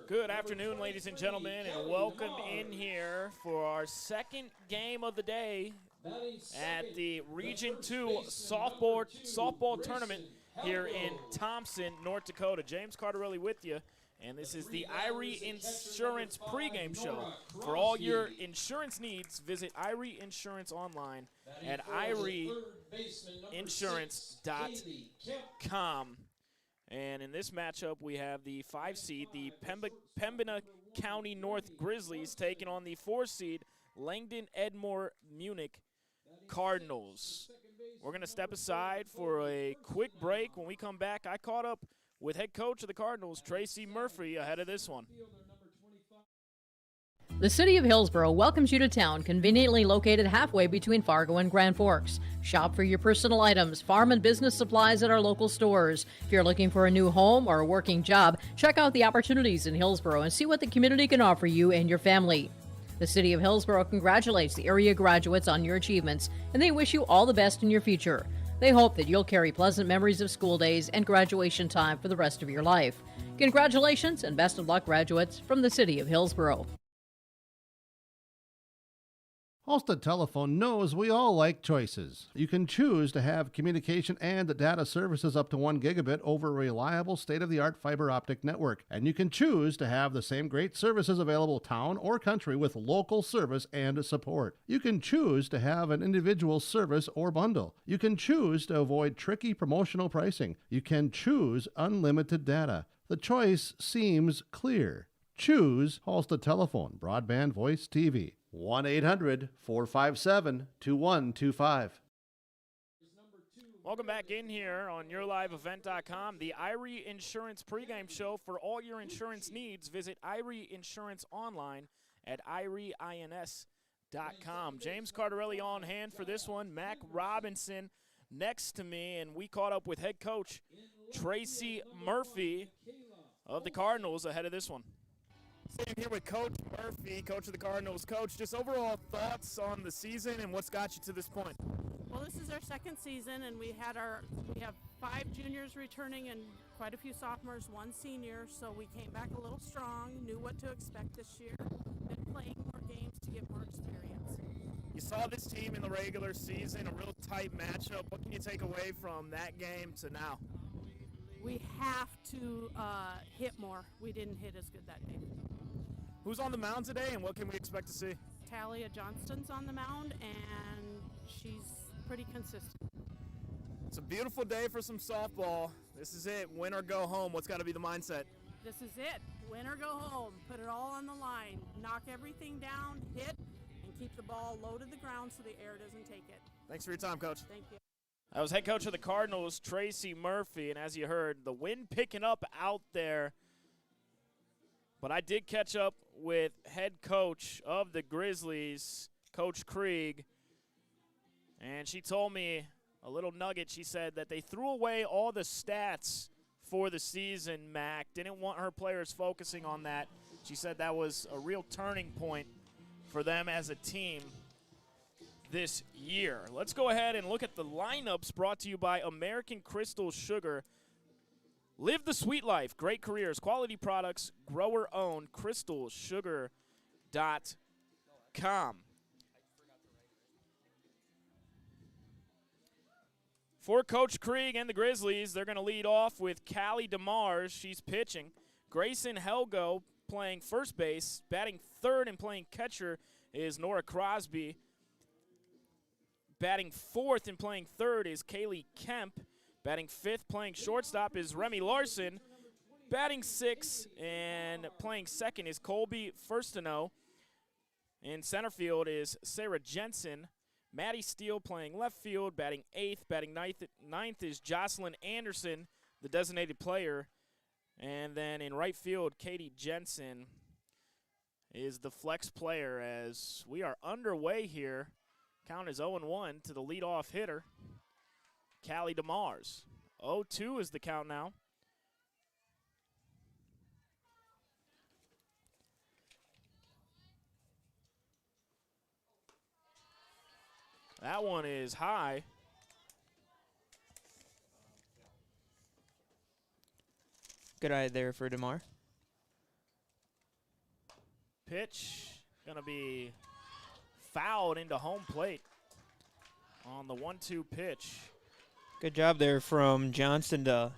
Good afternoon, ladies and gentlemen, and welcome in here for our second game of the day at the Region 2 softball tournament here in Thompson, North Dakota. James Cardarelli with you, and this is the Irie Insurance pregame show. For all your insurance needs, visit Irie Insurance online at irieinsurance.com. And in this matchup, we have the 5 seed, the Pembina County North Grizzlies, taking on the 4 seed, Langdon Edmore Munich Cardinals. We're going to step aside for a quick break. When we come back, I caught up with head coach of the Cardinals, Tracy Murphy, ahead of this one. The City of Hillsborough welcomes you to town, conveniently located halfway between Fargo and Grand Forks. Shop for your personal items, farm and business supplies at our local stores. If you're looking for a new home or a working job, check out the opportunities in Hillsborough and see what the community can offer you and your family. The City of Hillsborough congratulates the area graduates on your achievements, and they wish you all the best in your future. They hope that you'll carry pleasant memories of school days and graduation time for the rest of your life. Congratulations and best of luck, graduates, from the City of Hillsborough. Halstead Telephone knows we all like choices. You can choose to have communication and data services up to 1 gigabit over a reliable state-of-the-art fiber optic network. And you can choose to have the same great services available town or country with local service and support. You can choose to have an individual service or bundle. You can choose to avoid tricky promotional pricing. You can choose unlimited data. The choice seems clear. Choose Halstead Telephone, broadband voice TV. 1-800-457-2125. Welcome back in here on YourLiveEvent.com, the Irie Insurance pregame show. For all your insurance needs, visit Irie Insurance online at irieins.com. James Cardarelli on hand for this one. Mac Robinson next to me, and we caught up with head coach Tracy Murphy of the Cardinals ahead of this one. Sitting here with Coach Murphy, coach of the Cardinals. Coach, just overall thoughts on the season and what's got you to this point? Well, this is our second season, and we have 5 juniors returning and quite a few sophomores, 1 senior. So we came back a little strong, knew what to expect this year, been playing more games to get more experience. You saw this team in the regular season, a real tight matchup. What can you take away from that game to now? We have to hit more. We didn't hit as good that day. Who's on the mound today, and what can we expect to see? Talia Johnston's on the mound, and she's pretty consistent. It's a beautiful day for some softball. This is it. Win or go home. What's got to be the mindset? This is it. Win or go home. Put it all on the line. Knock everything down, hit, and keep the ball low to the ground so the air doesn't take it. Thanks for your time, Coach. Thank you. I was head coach of the Cardinals, Tracy Murphy, and as you heard, the wind picking up out there. But I did catch up with head coach of the Grizzlies, Coach Krieg, and she told me a little nugget. She said that they threw away all the stats for the season, Mac. Didn't want her players focusing on that. She said that was a real turning point for them as a team this year. Let's go ahead and look at the lineups brought to you by American Crystal Sugar. Live the sweet life, great careers, quality products, grower owned, crystalsugar.com. For Coach Krieg and the Grizzlies, they're going to lead off with Callie DeMars. She's pitching. Grayson Helgo playing first base. Batting third and playing catcher is Nora Crosby. Batting fourth and playing third is Kaylee Kemp. Batting fifth, playing shortstop, is Remy Larson. Batting sixth and playing second is Colby Firstino. In center field is Sarah Jensen. Maddie Steele playing left field. Batting eighth, batting ninth is Jocelyn Anderson, the designated player. And then in right field, Katie Jensen is the flex player as we are underway here. Count is 0-1 to the leadoff hitter, Callie DeMars. 0-2 is the count now. That one is high. Good eye there for DeMar. Pitch going to be fouled into home plate on the 1-2 pitch. Good job there from Johnston to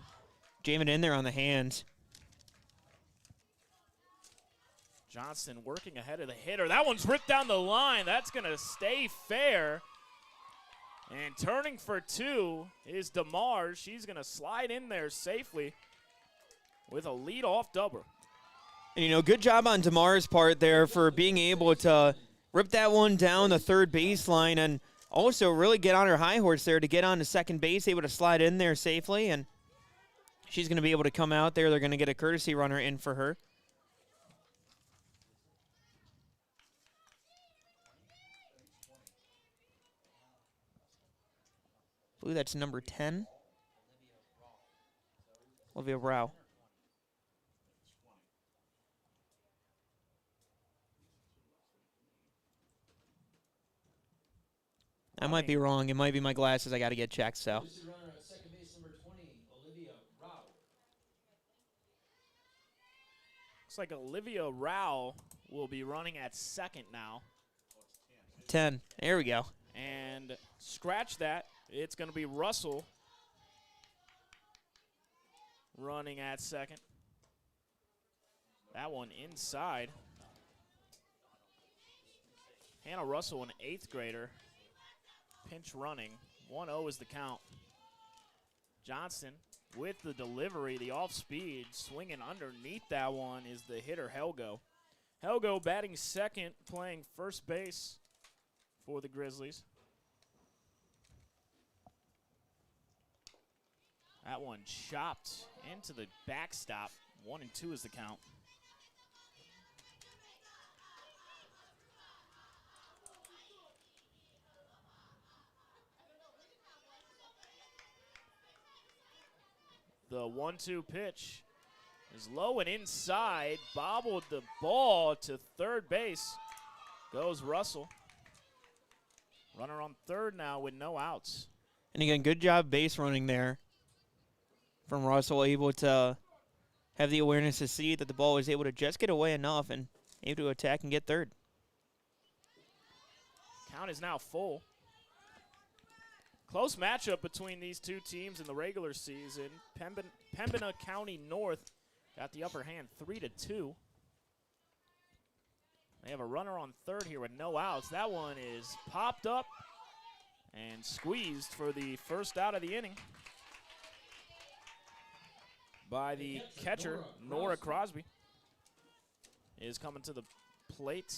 jam it in there on the hands. Johnston working ahead of the hitter. That one's ripped down the line. That's going to stay fair. And turning for two is Edmore. She's going to slide in there safely with a leadoff double. And, good job on Edmore's part there for being able to rip that one down the third baseline and also really get on her high horse there to get on to second base, able to slide in there safely. And she's going to be able to come out there. They're going to get a courtesy runner in for her. I believe that's number 10. Olivia Rao. I might be wrong. It might be my glasses. I got to get checked, so. Second base number 20, Olivia Rao. Looks like Olivia Rao will be running at second now. 10. There we go. And scratch that. It's going to be Russell running at second. That one inside. Hannah Russell, an 8th grader. Pinch running. 1-0 is the count. Johnston with the delivery, the off speed, swinging underneath that one is the hitter, Helgo. Helgo batting second, playing first base for the Grizzlies. That one chopped into the backstop. 1-2 is the count. The 1-2 pitch is low and inside. Bobbled the ball to third base. Goes Russell. Runner on third now with no outs. And again, good job base running there from Russell, able to have the awareness to see that the ball was able to just get away enough and able to attack and get third. Count is now full. Close matchup between these two teams in the regular season. Pembina County North got the upper hand 3-2. They have a runner on third here with no outs. That one is popped up and squeezed for the first out of the inning by the catcher, Nora Crosby. Is coming to the plate.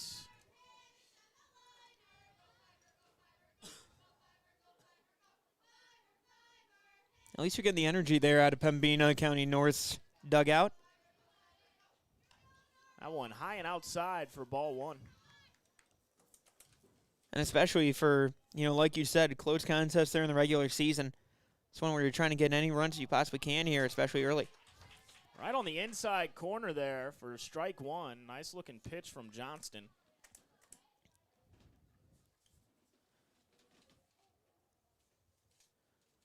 At least you're getting the energy there out of Pembina County North's dugout. That one high and outside for ball one. And especially for, like you said, close contest there in the regular season. It's one where you're trying to get any runs you possibly can here, especially early. Right on the inside corner there for strike one. Nice looking pitch from Johnston.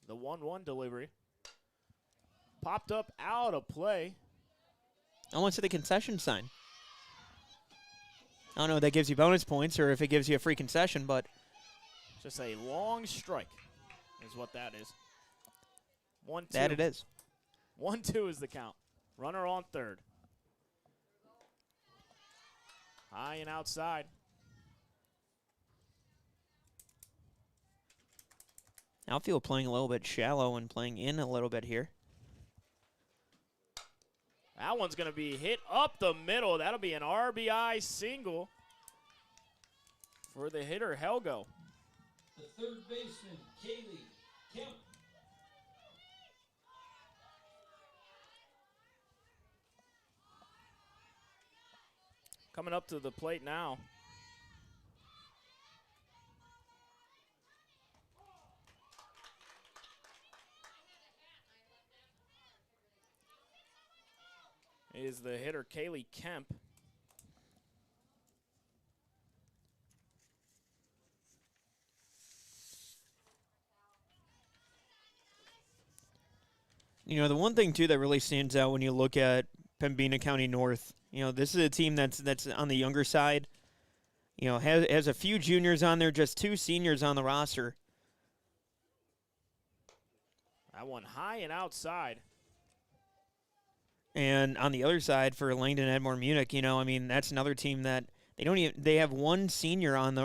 The 1-1 delivery. Popped up out of play. I want to see the concession sign. I don't know if that gives you bonus points or if it gives you a free concession, but. Just a long strike is what that is. 1-2. That it is. 1-2 is the count. Runner on third. High and outside. Outfield playing a little bit shallow and playing in a little bit here. That one's going to be hit up the middle. That'll be an RBI single for the hitter, Helgo. The third baseman, Kaylee Kemp. Coming up to the plate now. Is the hitter Kaylee Kemp. The one thing, too, that really stands out when you look at Pembina County North. You know, this is a team that's on the younger side. You know, has a few juniors on there, just 2 seniors on the roster. That one high and outside. And on the other side for Langdon, Edmore, Munich, you know, I mean, that's another team that they have 1 senior on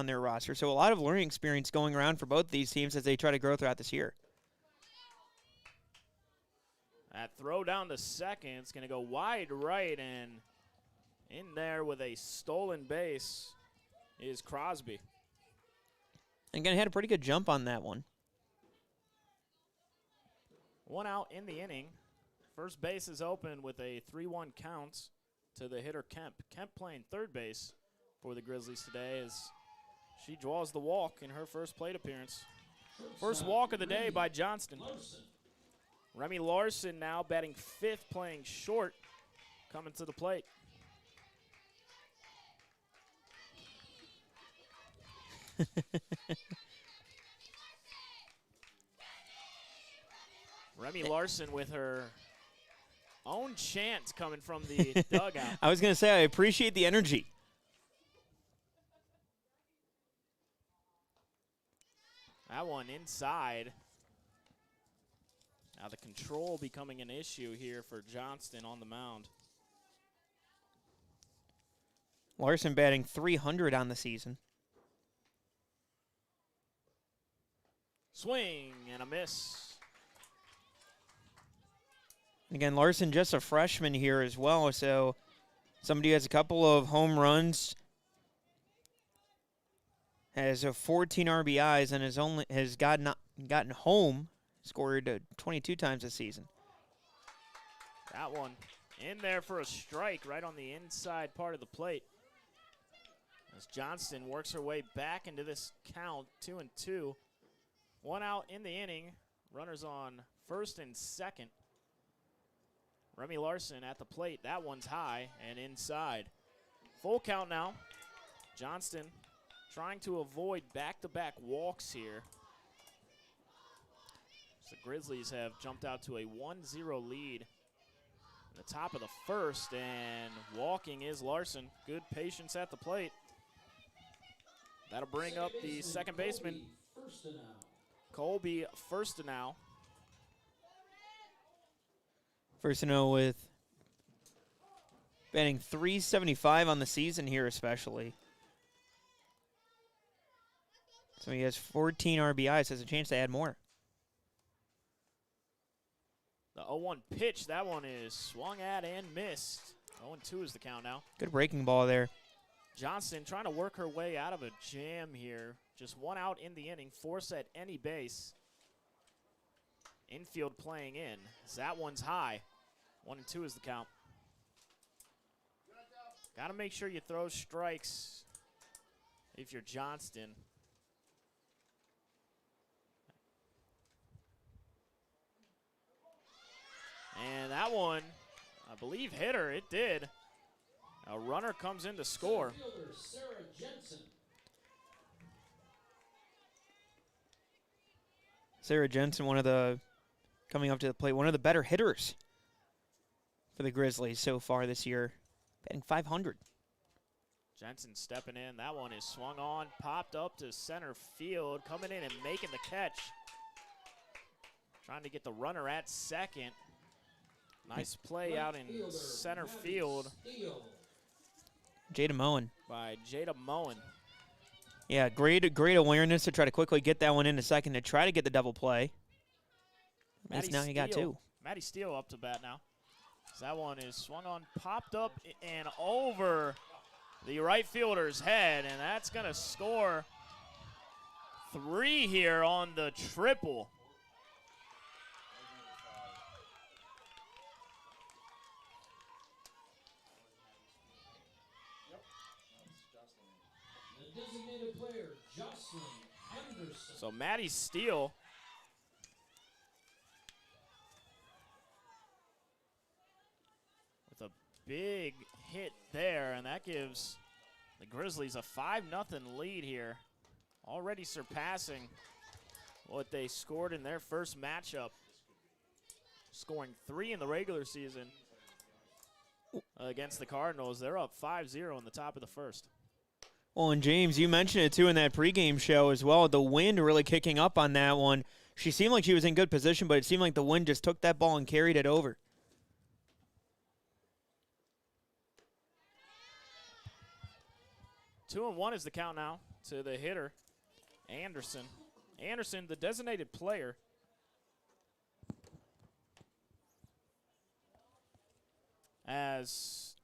their roster. So a lot of learning experience going around for both these teams as they try to grow throughout this year. That throw down to second. It's going to go wide right, and in there with a stolen base is Crosby. Again, had a pretty good jump on that one. 1 out in the inning. First base is open with a 3-1 count to the hitter Kemp. Kemp playing third base for the Grizzlies today as she draws the walk in her first plate appearance. First walk of the day by Johnston. Remy Larson now batting 5th, playing short, coming to the plate. Remy Larson with her own chant coming from the dugout. I was going to say, I appreciate the energy. That one inside. Now the control becoming an issue here for Johnston on the mound. Larson batting .300 on the season. Swing and a miss. Again, Larson just a freshman here as well, so somebody who has a couple of home runs, has 14 RBIs, and has gotten home, scored 22 times this season. That one in there for a strike right on the inside part of the plate. As Johnston works her way back into this count, 2-2. 1 out in the inning. Runners on first and second. Remy Larson at the plate. That one's high and inside. Full count now. Johnston trying to avoid back-to-back walks here. The Grizzlies have jumped out to a 1-0 lead in the top of the first, and walking is Larson. Good patience at the plate. That'll bring up the second baseman, Colby Firstenow. Firstenow with batting .375 on the season here especially. So he has 14 RBIs, has a chance to add more. The 0-1 pitch, that one is swung at and missed. 0-2 is the count now. Good breaking ball there. Johnston trying to work her way out of a jam here. Just 1 out in the inning, force at any base. Infield playing in. So that one's high. 1-2 is the count. Got to make sure you throw strikes if you're Johnston. And that one, I believe, hit her. It did. A runner comes in to score. Sarah Jensen, coming up to the plate, one of the better hitters for the Grizzlies so far this year, batting .500. Jensen stepping in. That one is swung on, popped up to center field, coming in and making the catch. Trying to get the runner at second. Nice play out in center field. Jada Moen. By Jada Moen. Yeah, great awareness to try to quickly get that one into second to try to get the double play. Now he got 2. Maddie Steele up to bat now. So that one is swung on, popped up and over the right fielder's head, and that's going to score 3 here on the triple. So Maddie Steele with a big hit there, and that gives the Grizzlies a 5-0 lead here, already surpassing what they scored in their first matchup, scoring 3 in the regular season. against the Cardinals. They're up 5-0 in the top of the first. Well, and James, you mentioned it too in that pregame show as well. The wind really kicking up on that one. She seemed like she was in good position, but it seemed like the wind just took that ball and carried it over. 2-1 is the count now to the hitter, Anderson. Anderson, the designated player. As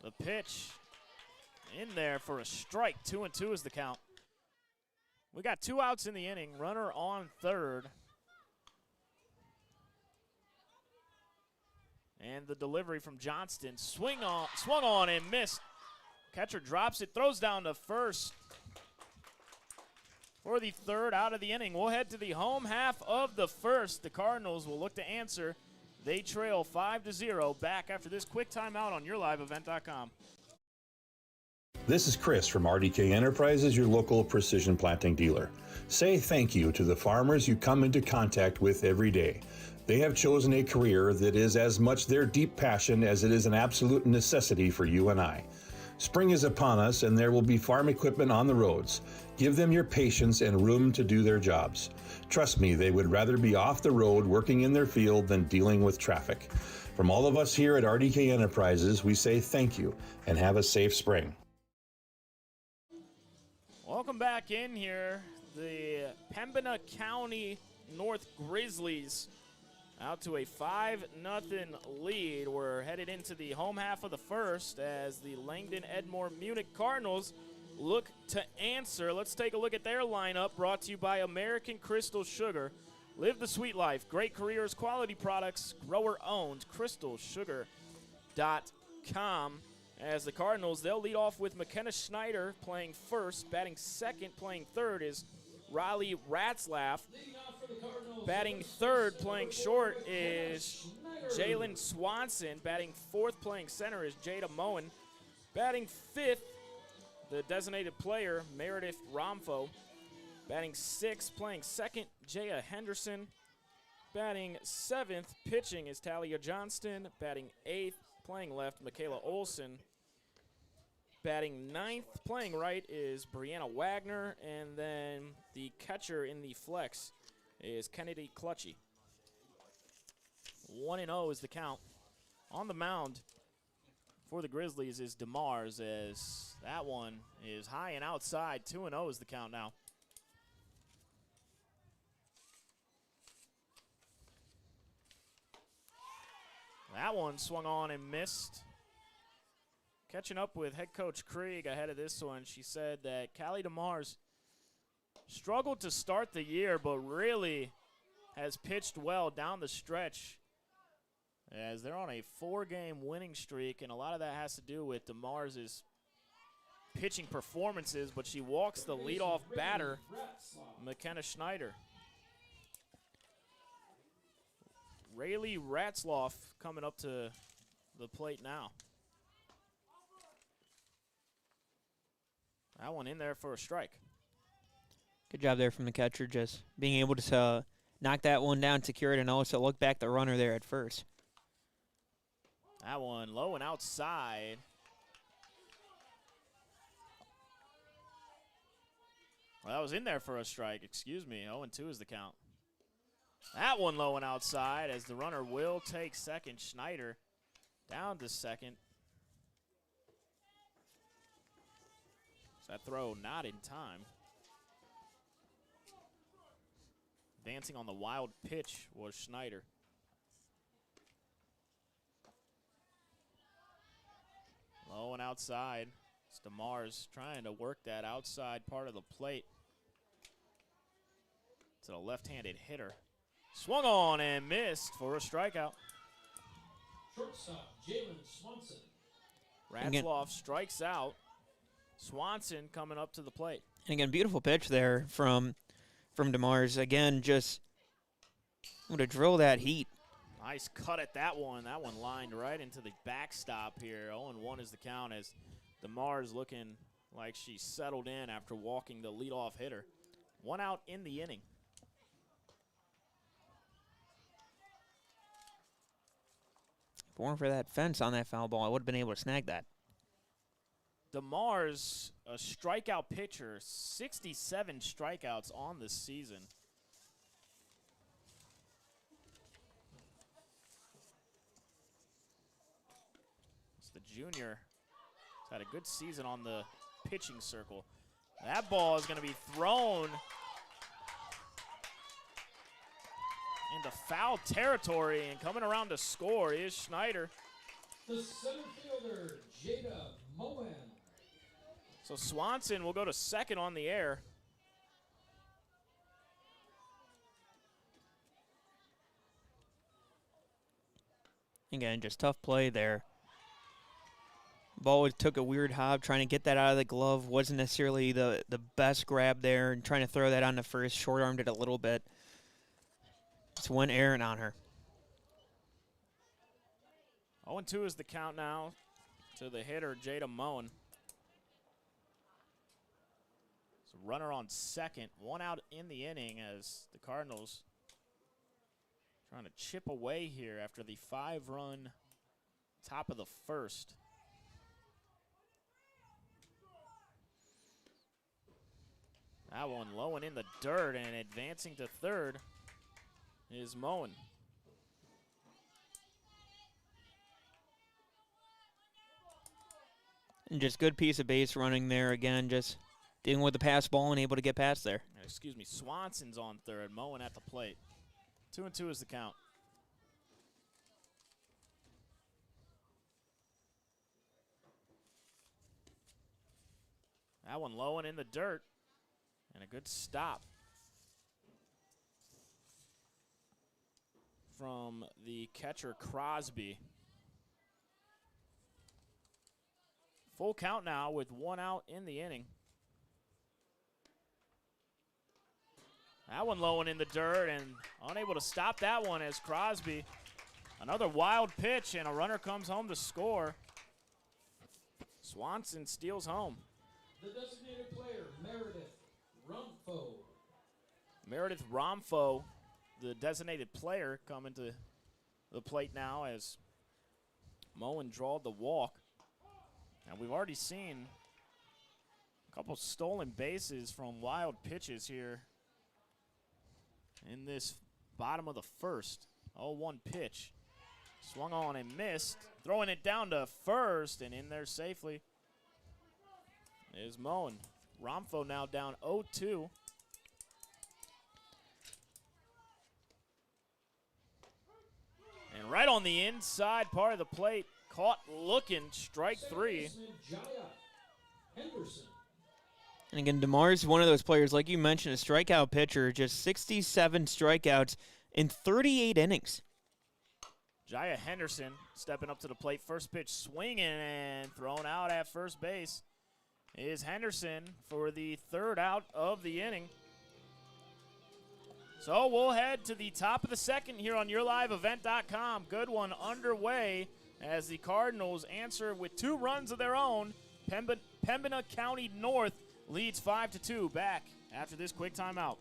the pitch in there for a strike. 2-2 is the count. We got 2 outs in the inning. Runner on third. And the delivery from Johnston. Swung on and missed. Catcher drops it, throws down to first for the third out of the inning. We'll head to the home half of the first. The Cardinals will look to answer. They trail 5-0. Back after this quick timeout on YourLiveEvent.com. This is Chris from RDK Enterprises, your local precision planting dealer. Say thank you to the farmers you come into contact with every day. They have chosen a career that is as much their deep passion as it is an absolute necessity for you and I. Spring is upon us and there will be farm equipment on the roads. Give them your patience and room to do their jobs. Trust me, they would rather be off the road working in their field than dealing with traffic. From all of us here at RDK Enterprises, we say thank you and have a safe spring. Welcome back in here. The Pembina County North Grizzlies out to a 5-0 lead. We're headed into the home half of the first as the Langdon Edmore Munich Cardinals look to answer. Let's take a look at their lineup, brought to you by American Crystal Sugar. Live the sweet life. Great careers, quality products, grower owned. CrystalSugar.com. As the Cardinals, they'll lead off with McKenna Schneider playing first. Batting second, playing third is Riley Ratzlaff. Batting third, playing short is Jalen Swanson. Batting fourth, playing center is Jada Moen. Batting fifth, the designated player, Meredith Romfo. Batting sixth, playing second, Jaya Henderson. Batting seventh, pitching is Talia Johnston. Batting eighth, playing left, Michaela Olson. Batting ninth, playing right is Brianna Wagner. And then the catcher in the flex is Kennedy Clutchy. 1-0 is the count. On the mound for the Grizzlies is DeMars, as that one is high and outside. 2-0 is the count now. That one swung on and missed. Catching up with head coach Krieg ahead of this one, she said that Callie DeMars struggled to start the year, but really has pitched well down the stretch as they're on a 4-game winning streak, and a lot of that has to do with DeMars' pitching performances, but she walks the leadoff batter, McKenna Schneider. Rayleigh Ratzloff coming up to the plate now. That one in there for a strike. Good job there from the catcher, just being able to knock that one down, secure it, and also look back the runner there at first. That one low and outside. Well, that was in there for a strike, excuse me. 0-2 is the count. That one low and outside as the runner will take second. Schneider down to second. That throw not in time. Dancing on the wild pitch was Schneider. Low and outside. It's DeMars trying to work that outside part of the plate to the left-handed hitter. Swung on and missed for a strikeout. Shortstop, Jalen Swanson. Again, strikes out. Swanson coming up to the plate. And again, beautiful pitch there from DeMars. Again, just going to drill that heat. Nice cut at that one. That one lined right into the backstop here. 0-1 is the count as DeMars looking like she settled in after walking the leadoff hitter. 1 out in the inning. If it weren't for that fence on that foul ball, I would have been able to snag that. DeMar's a strikeout pitcher, 67 strikeouts on the season. It's the junior. He's had a good season on the pitching circle. That ball is going to be thrown into foul territory, and coming around to score is Schneider. The center fielder, Jada Moen. So Swanson will go to second on the air. Again, just tough play there. Ball took a weird hop, trying to get that out of the glove. Wasn't necessarily the best grab there, and trying to throw that on the first. Short-armed it a little bit. Just went errant on her. 0-2 is the count now to the hitter, Jada Moen. So runner on second, 1 out in the inning as the Cardinals trying to chip away here after the 5-run top of the first. That one low and in the dirt, and advancing to third is Moen. And just good piece of base running there again, just dealing with the pass ball and able to get past there. Excuse me, Swanson's on third, Moen at the plate. 2-2 is the count. That one low and in the dirt, and a good stop from the catcher Crosby. Full count now with 1 out in the inning. That one low and in the dirt, and unable to stop that one as Crosby. Another wild pitch, and a runner comes home to score. Swanson steals home. The designated player, Meredith Rumfo. Meredith Romfo, the designated player, coming to the plate now as Moen drawed the walk. And we've already seen a couple stolen bases from wild pitches here in this bottom of the first. 0-1 pitch. Swung on and missed. Throwing it down to first, and in there safely is Moen. Romfo now down 0-2. And right on the inside part of the plate, caught looking, strike 3. And again, DeMar's one of those players, like you mentioned, a strikeout pitcher, just 67 strikeouts in 38 innings. Jaya Henderson stepping up to the plate. First pitch swinging and thrown out at first base is Henderson for the 3rd out of the inning. So we'll head to the top of the second here on YourLiveEvent.com. Good one underway as the Cardinals answer with 2 runs of their own. Pembina County North leads 5-2. Back after this quick timeout.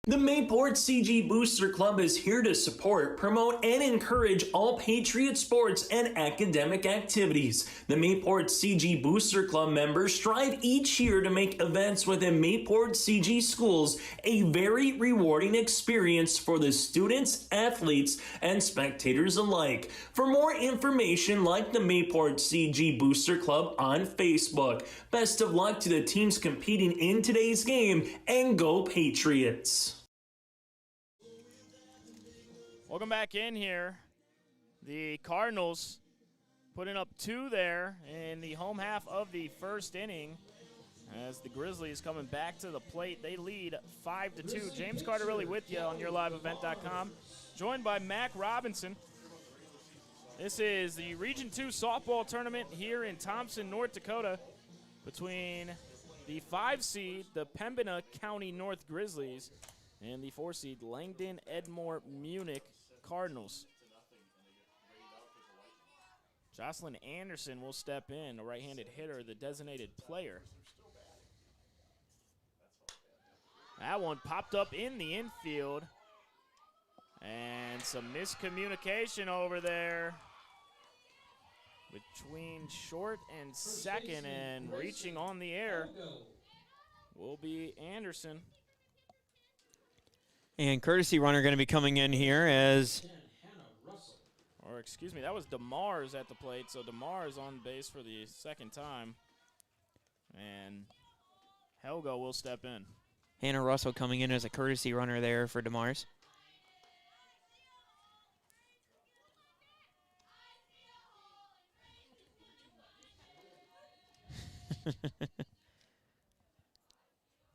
The Mayport CG Booster Club is here to support, promote, and encourage all Patriot sports and academic activities. The Mayport CG Booster Club members strive each year to make events within Mayport CG schools a very rewarding experience for the students, athletes, and spectators alike. For more information, like the Mayport CG Booster Club on Facebook. Best of luck to the teams competing in today's game, and go Patriots! Welcome back in here. The Cardinals putting up 2 there in the home half of the first inning as the Grizzlies coming back to the plate. They lead 5-2. James Carter with you on YourLiveEvent.com, joined by Mac Robinson. This is the Region 2 softball tournament here in Thompson, North Dakota, between the 5 seed, the Pembina County North Grizzlies, and the 4 seed, Langdon Edmore Munich Cardinals. Jocelyn Anderson will step in, a right-handed hitter, the designated player. That one popped up in the infield And some miscommunication over there between short and second, and reaching on the air will be Anderson. And courtesy runner going to be coming in here as, or excuse me, that was DeMars at the plate. So DeMars on base for the second time. And Helgo will step in. Hannah Russell coming in as a courtesy runner there for DeMars.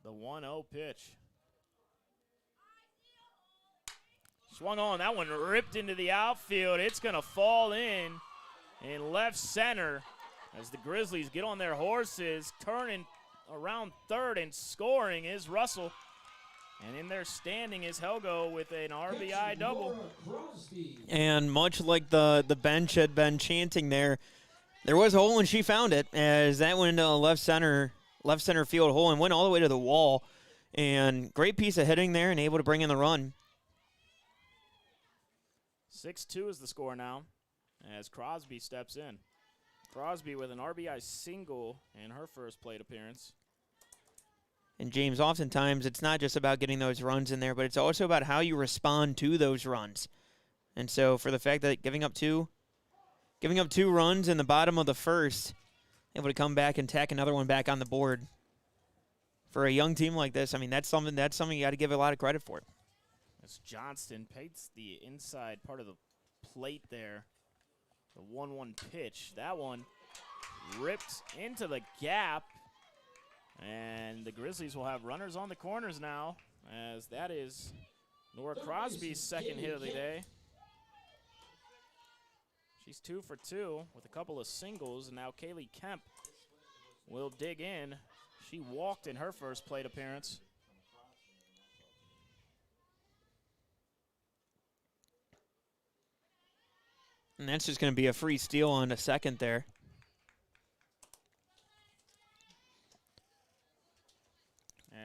The 1-0 pitch. Swung on. That one ripped into the outfield. It's going to fall in left center as the Grizzlies get on their horses, turning around third, and scoring is Russell. And in their standing is Helgo with an RBI double. And much like the bench had been chanting there was a hole and she found it, as that went into a left center field hole and went all the way to the wall. And great piece of hitting there and able to bring in the run. 6-2 is the score now as Crosby steps in. Crosby with an RBI single in her first plate appearance. And James, oftentimes it's not just about getting those runs in there, but it's also about how you respond to those runs. And so for the fact that giving up two runs in the bottom of the first, able to come back and tack another one back on the board. For a young team like this, I mean, that's something you got to give a lot of credit for. As Johnston paints the inside part of the plate there. The 1-1 pitch. That one ripped into the gap. And the Grizzlies will have runners on the corners now, as that is Nora Crosby's second hit of the day. She's 2 for 2 with a couple of singles, and now Kaylee Kemp will dig in. She walked in her first plate appearance. And that's just going to be a free steal on a second there.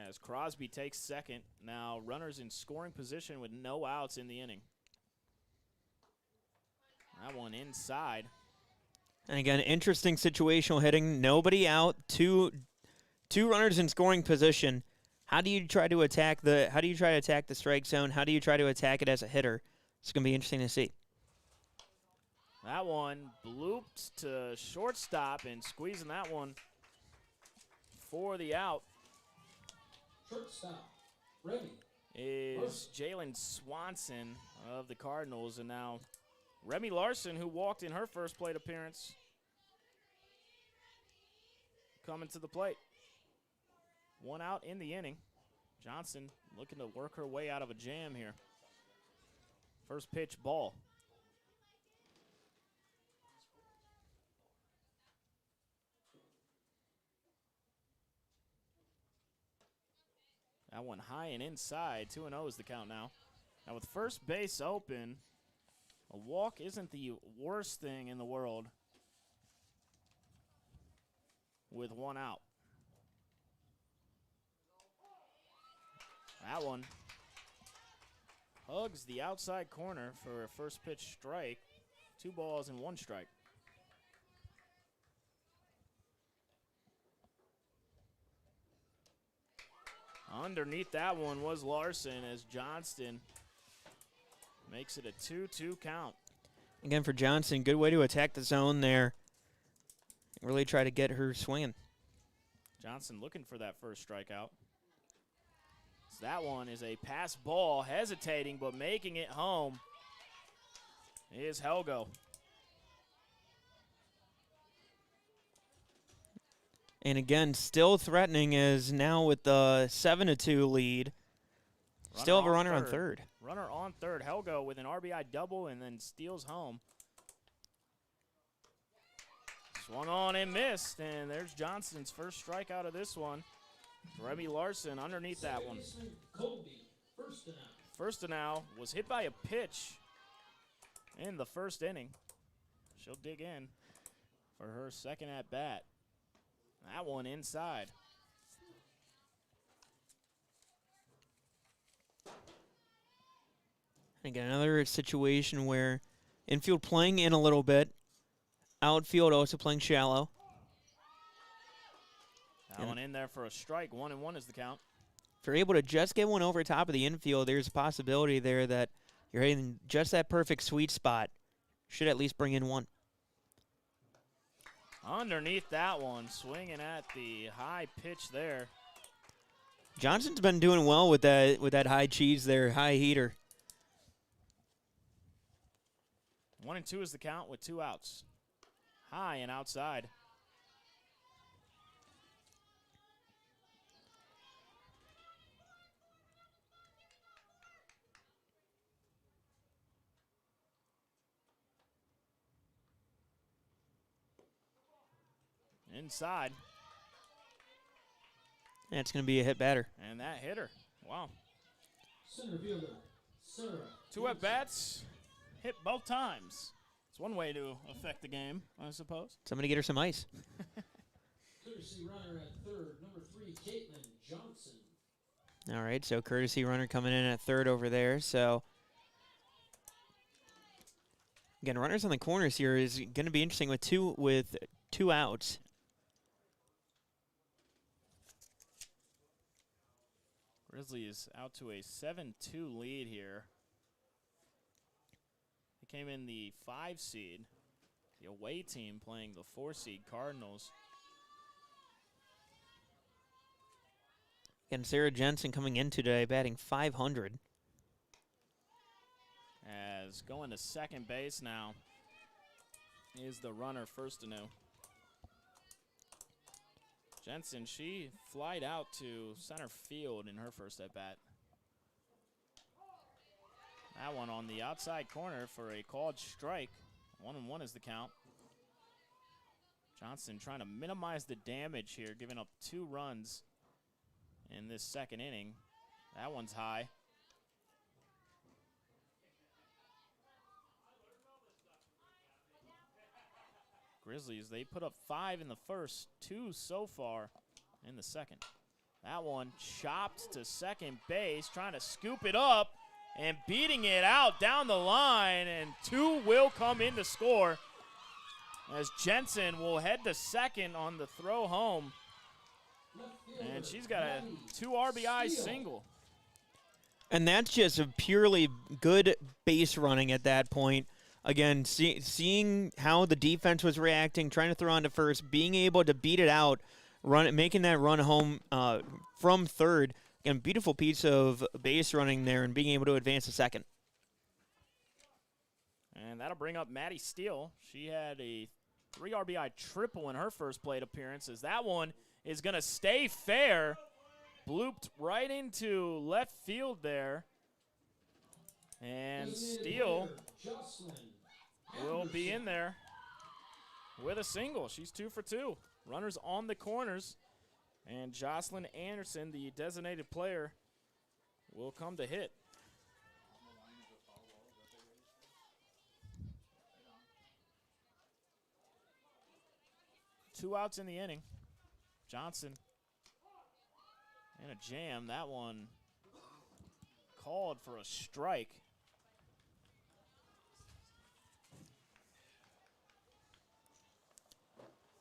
As Crosby takes second, now runners in scoring position with no outs in the inning. That one inside. And again, interesting situational hitting. Nobody out. Two runners in scoring position. How do you try to attack the strike zone? How do you try to attack it as a hitter? It's going to be interesting to see. That one blooped to shortstop and squeezing that one for the out. Shortstop, Remy. Is Jalen Swanson of the Cardinals, and now Remy Larson, who walked in her first plate appearance, coming to the plate. One out in the inning. Johnson looking to work her way out of a jam here. First pitch, ball. That one high and inside. 2-0 is the count now. Now with first base open, a walk isn't the worst thing in the world with one out. That one hugs the outside corner for a first pitch strike. 2 balls and 1 strike. Underneath that one was Larson as Johnston makes it a 2-2 count. Again, for Johnson, good way to attack the zone there. Really try to get her swinging. Johnson looking for that first strikeout. So that one is a pass ball, hesitating but making it home is Helgo. And again, still threatening is now with the 7-2 lead. Still have a runner on third. Runner on third. Helgo with an RBI double and then steals home. Swung on and missed, and there's Johnson's first strikeout of this one. Remy Larson underneath that one. First and out was hit by a pitch in the first inning. She'll dig in for her second at bat. That one inside. And again, another situation where infield playing in a little bit, outfield also playing shallow. That one in there for a strike. 1-1 is the count. If you're able to just get one over top of the infield, there's a possibility there that you're hitting just that perfect sweet spot. Should at least bring in one. Underneath that one, swinging at the high pitch there. Johnson's been doing well with that high cheese there, high heater. 1-2 is the count with 2 outs. High and outside. Inside. That's going to be a hit batter. And that hitter. Wow. Center fielder, Sarah. 2 at-bats. Hit both times. It's one way to affect the game, I suppose. Somebody get her some ice. Courtesy runner at third, number 3, Caitlin Johnson. All right, so courtesy runner coming in at third over there. So, again, runners on the corners here is going to be interesting with two outs. Grizzlies out to a 7-2 lead here. They came in the 5 seed. The away team playing the 4 seed Cardinals. Again, Sarah Jensen coming in today, batting .500. As going to second base now is the runner first to know. Jensen, she flied out to center field in her first at-bat. That one on the outside corner for a called strike. 1-1 is the count. Johnson trying to minimize the damage here, giving up 2 runs in this second inning. That one's high. Grizzlies, they put up 5 in the first, 2 so far in the second. That one chopped to second base, trying to scoop it up and beating it out down the line, and 2 will come in to score as Jensen will head to second on the throw home. And she's got a 2 RBI single. And that's just a purely good base running at that point. Again, seeing how the defense was reacting, trying to throw on to first, being able to beat it out, making that run home from third. Again, beautiful piece of base running there and being able to advance to second. And that'll bring up Maddie Steele. She had a 3 RBI triple in her first plate appearance, as that one is going to stay fair. Blooped right into left field there. And Steele will be in there with a single. She's 2 for 2. Runners on the corners. And Jocelyn Anderson, the designated player, will come to hit. Two outs in the inning. Johnson in a jam. That one called for a strike.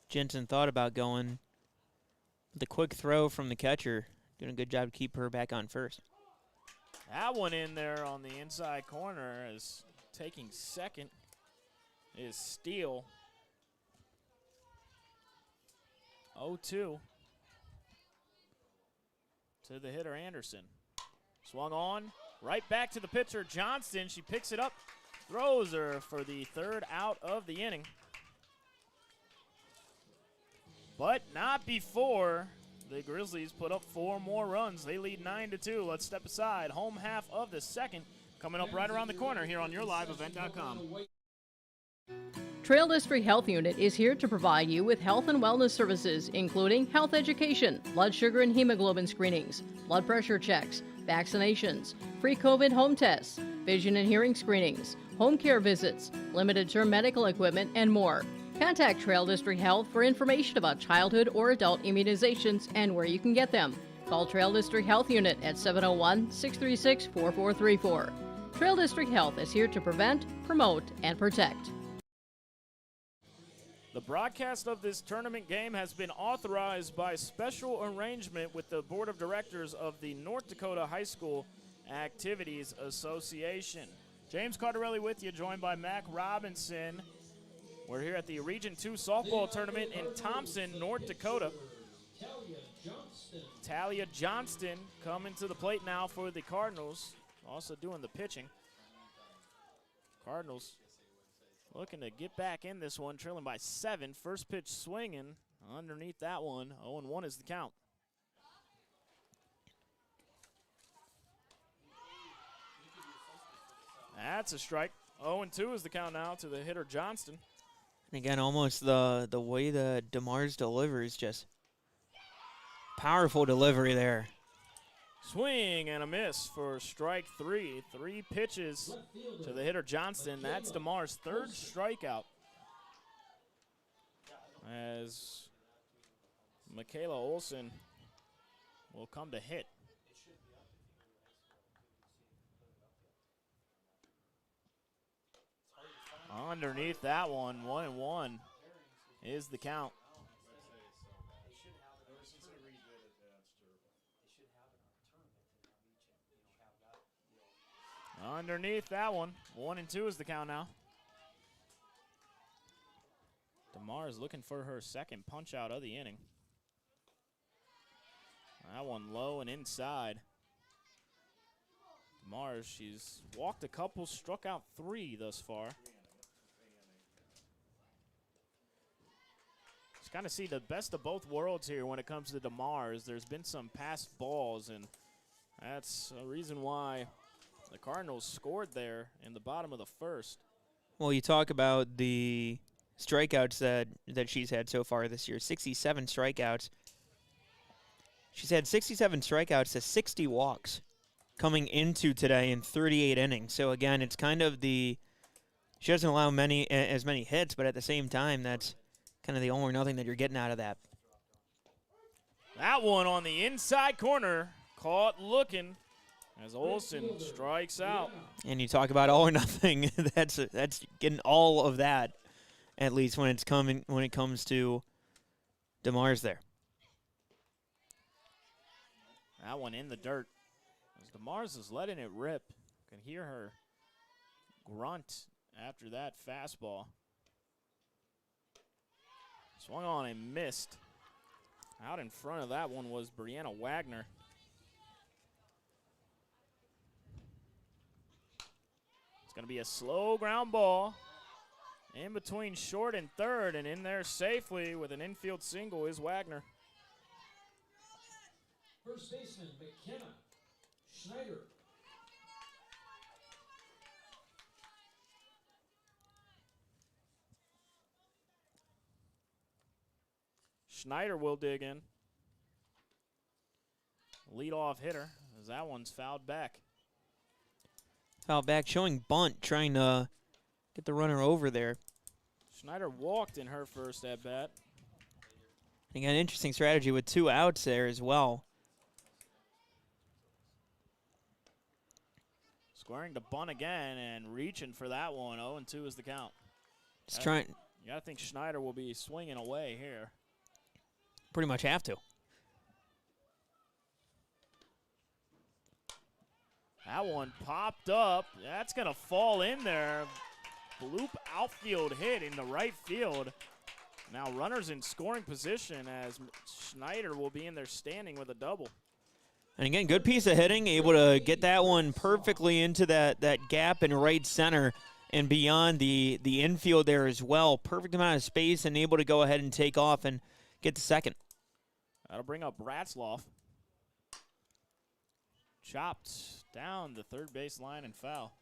Jensen thought about going with a quick throw from the catcher. Doing a good job to keep her back on first. That one in there on the inside corner is taking second is Steele. 0-2 to the hitter Anderson. Swung on, right back to the pitcher Johnston. She picks it up, throws her for the 3rd out of the inning. But not before the Grizzlies put up 4 more runs. They lead 9-2. Let's step aside. Home half of the second coming up right around the corner here on YourLiveEvent.com. Trail District Health Unit is here to provide you with health and wellness services, including health education, blood sugar and hemoglobin screenings, blood pressure checks, vaccinations, free COVID home tests, vision and hearing screenings, home care visits, limited-term medical equipment, and more. Contact Trail District Health for information about childhood or adult immunizations and where you can get them. Call Trail District Health Unit at 701-636-4434. Trail District Health is here to prevent, promote, and protect. The broadcast of this tournament game has been authorized by special arrangement with the Board of Directors of the North Dakota High School Activities Association. James Cardarelli with you, joined by Mac Robinson. We're here at the Region 2 softball tournament in Thompson, North Dakota. Talia Johnston coming to the plate now for the Cardinals, also doing the pitching. Cardinals looking to get back in this one, trailing by 7. First pitch swinging underneath that one. 0-1 is the count. That's a strike. 0-2 is the count now to the hitter Johnston. And again, almost the way that DeMars delivers, just powerful delivery there. Swing and a miss for strike 3. 3 pitches to the hitter Johnston. That's DeMar's third strikeout, as Michaela Olson will come to hit. Underneath that one, 1-1 is the count. Underneath that one, 1-2 is the count now. DeMar is looking for her second punch out of the inning. That one low and inside. DeMar, she's walked a couple, struck out 3 thus far. Just kind of see the best of both worlds here when it comes to DeMars. There's been some passed balls, and that's a reason why the Cardinals scored there in the bottom of the first. Well, you talk about the strikeouts that she's had so far this year, 67 strikeouts. She's had 67 strikeouts to 60 walks coming into today in 38 innings. So, again, it's kind of she doesn't allow as many hits, but at the same time, that's kind of the all or nothing that you're getting out of that. That one on the inside corner, caught looking as Olson strikes out. And you talk about all or nothing. that's getting all of that, at least when it comes to DeMars there. That one in the dirt. As DeMars is letting it rip. You can hear her grunt after that fastball. Swung on and missed. Out in front of that one was Brianna Wagner. It's going to be a slow ground ball in between short and third, and in there safely with an infield single is Wagner. First baseman, McKenna Schneider. Schneider will dig in. Leadoff hitter, as that one's fouled back. Foul back, showing bunt, trying to get the runner over there. Schneider walked in her first at-bat. Again, interesting strategy with 2 outs there as well. Squaring to bunt again and reaching for that one. 0-2 is the count. Just trying. You got to think Schneider will be swinging away here. Pretty much have to. That one popped up. That's going to fall in there. Bloop outfield hit in the right field. Now runners in scoring position as Schneider will be in there standing with a double. And again, good piece of hitting, able to get that one perfectly into that gap in right center and beyond the infield there as well. Perfect amount of space and able to go ahead and take off and get the second. That'll bring up Ratzloff. Chopped down the third base line and foul.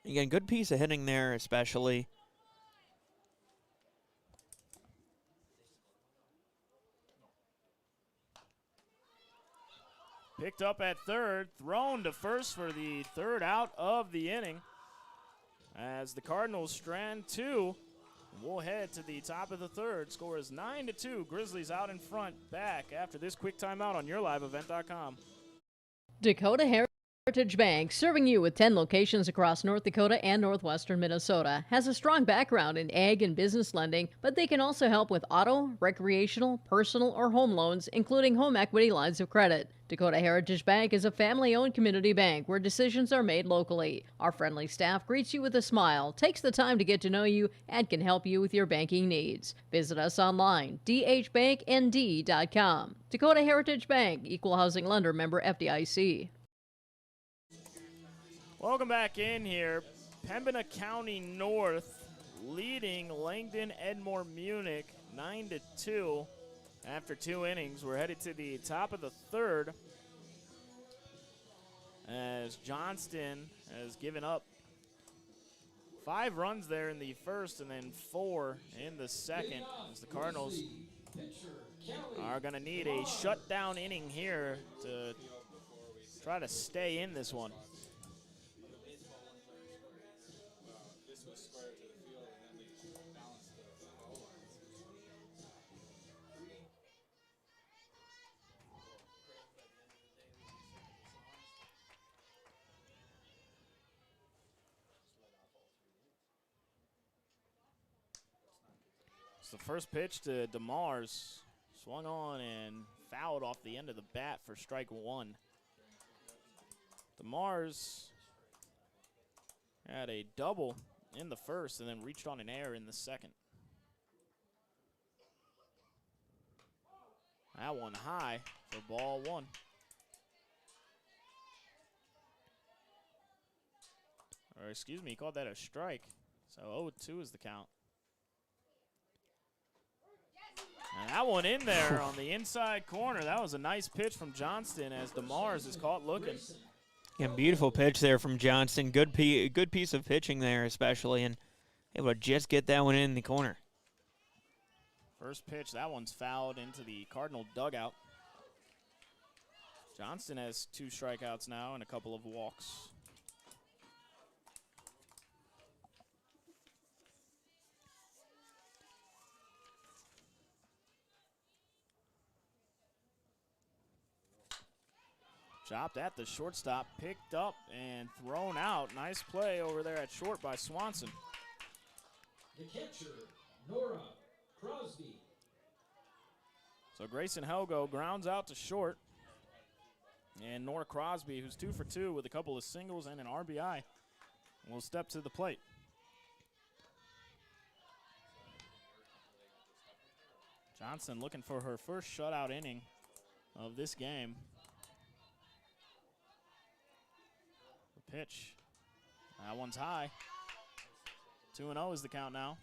Again, good piece of hitting there especially. Picked up at third, thrown to first for the third out of the inning. As the Cardinals strand 2 We'll head to the top of the third. Score is 9-2. Grizzlies out in front. Back after this quick timeout on YourLiveEvent.com. Dakota Heritage Bank, serving you with 10 locations across North Dakota and northwestern Minnesota, has a strong background in ag and business lending, but they can also help with auto, recreational, personal, or home loans, including home equity lines of credit. Dakota Heritage Bank is a family-owned community bank where decisions are made locally. Our friendly staff greets you with a smile, takes the time to get to know you, and can help you with your banking needs. Visit us online, dhbanknd.com. Dakota Heritage Bank, Equal Housing Lender, member FDIC. Welcome back in here. Pembina County North leading Langdon, Edmore, Munich 9-2 after 2 innings. We're headed to the top of the third as Johnston has given up 5 runs there in the first and then 4 in the second, as the Cardinals are going to need a shutdown inning here to try to stay in this one. The first pitch to DeMars, swung on and fouled off the end of the bat for strike 1. DeMars had a double in the first and then reached on an error in the second. That one high for ball 1. Or excuse me, he called that a strike. So 0-2 is the count. And that one in there on the inside corner. That was a nice pitch from Johnston as DeMars is caught looking. Yeah, beautiful pitch there from Johnston. Good piece of pitching there, especially, and able to just get that one in the corner. First pitch, that one's fouled into the Cardinal dugout. Johnston has 2 strikeouts now and a couple of walks. Chopped at the shortstop, picked up and thrown out. Nice play over there at short by Swanson. The catcher, Nora Crosby. So Grayson Helgo grounds out to short. And Nora Crosby, who's 2 for 2 with a couple of singles and an RBI, will step to the plate. Johnson looking for her first shutout inning of this game. Pitch. That one's high. 2-0 is the count now.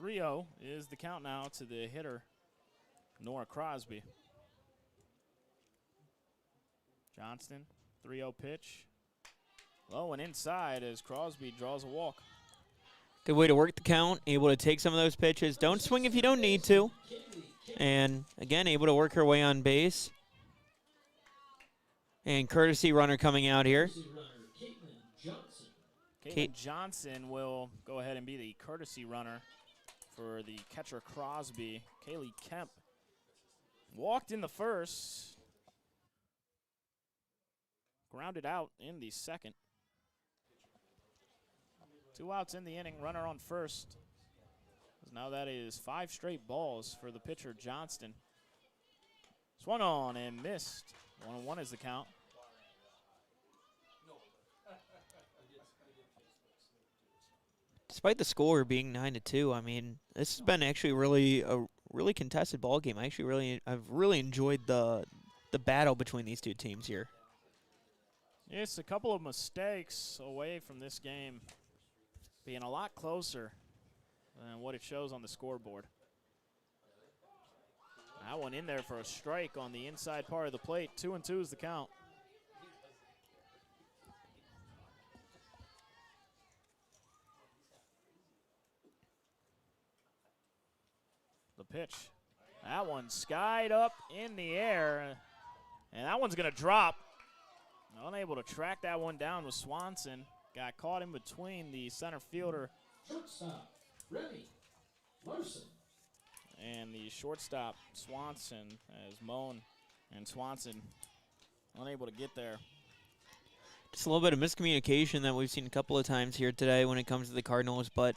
(3-0) is the count now to the hitter, Nora Crosby. Johnston, 3-0 pitch. Low and inside as Crosby draws a walk. Good way to work the count, able to take some of those pitches. Don't swing if you don't need to. And, again, able to work her way on base. And courtesy runner coming out here. Caitlin Johnson will go ahead and be the courtesy runner for the catcher Crosby. Kaylee Kemp walked in the first. Grounded out in the second. 2 outs in the inning, runner on first. Now that is 5 straight balls for the pitcher Johnston. Swung on and missed. 1-1 is the count. Despite the score being 9-2, I mean, this has been actually a really contested ball game. I've really enjoyed the battle between these 2 teams here. Yes, a couple of mistakes away from this game being a lot closer than what it shows on the scoreboard. That one in there for a strike on the inside part of the plate. 2-2 is the count. The pitch. That one skied up in the air, and that one's going to drop. Unable to track that one down with Swanson. Got caught in between the center fielder Shortstop, Remy Larson. and the shortstop, Swanson, as Moan and Swanson unable to get there. Just a little bit of miscommunication that we've seen a couple of times here today when it comes to the Cardinals. But,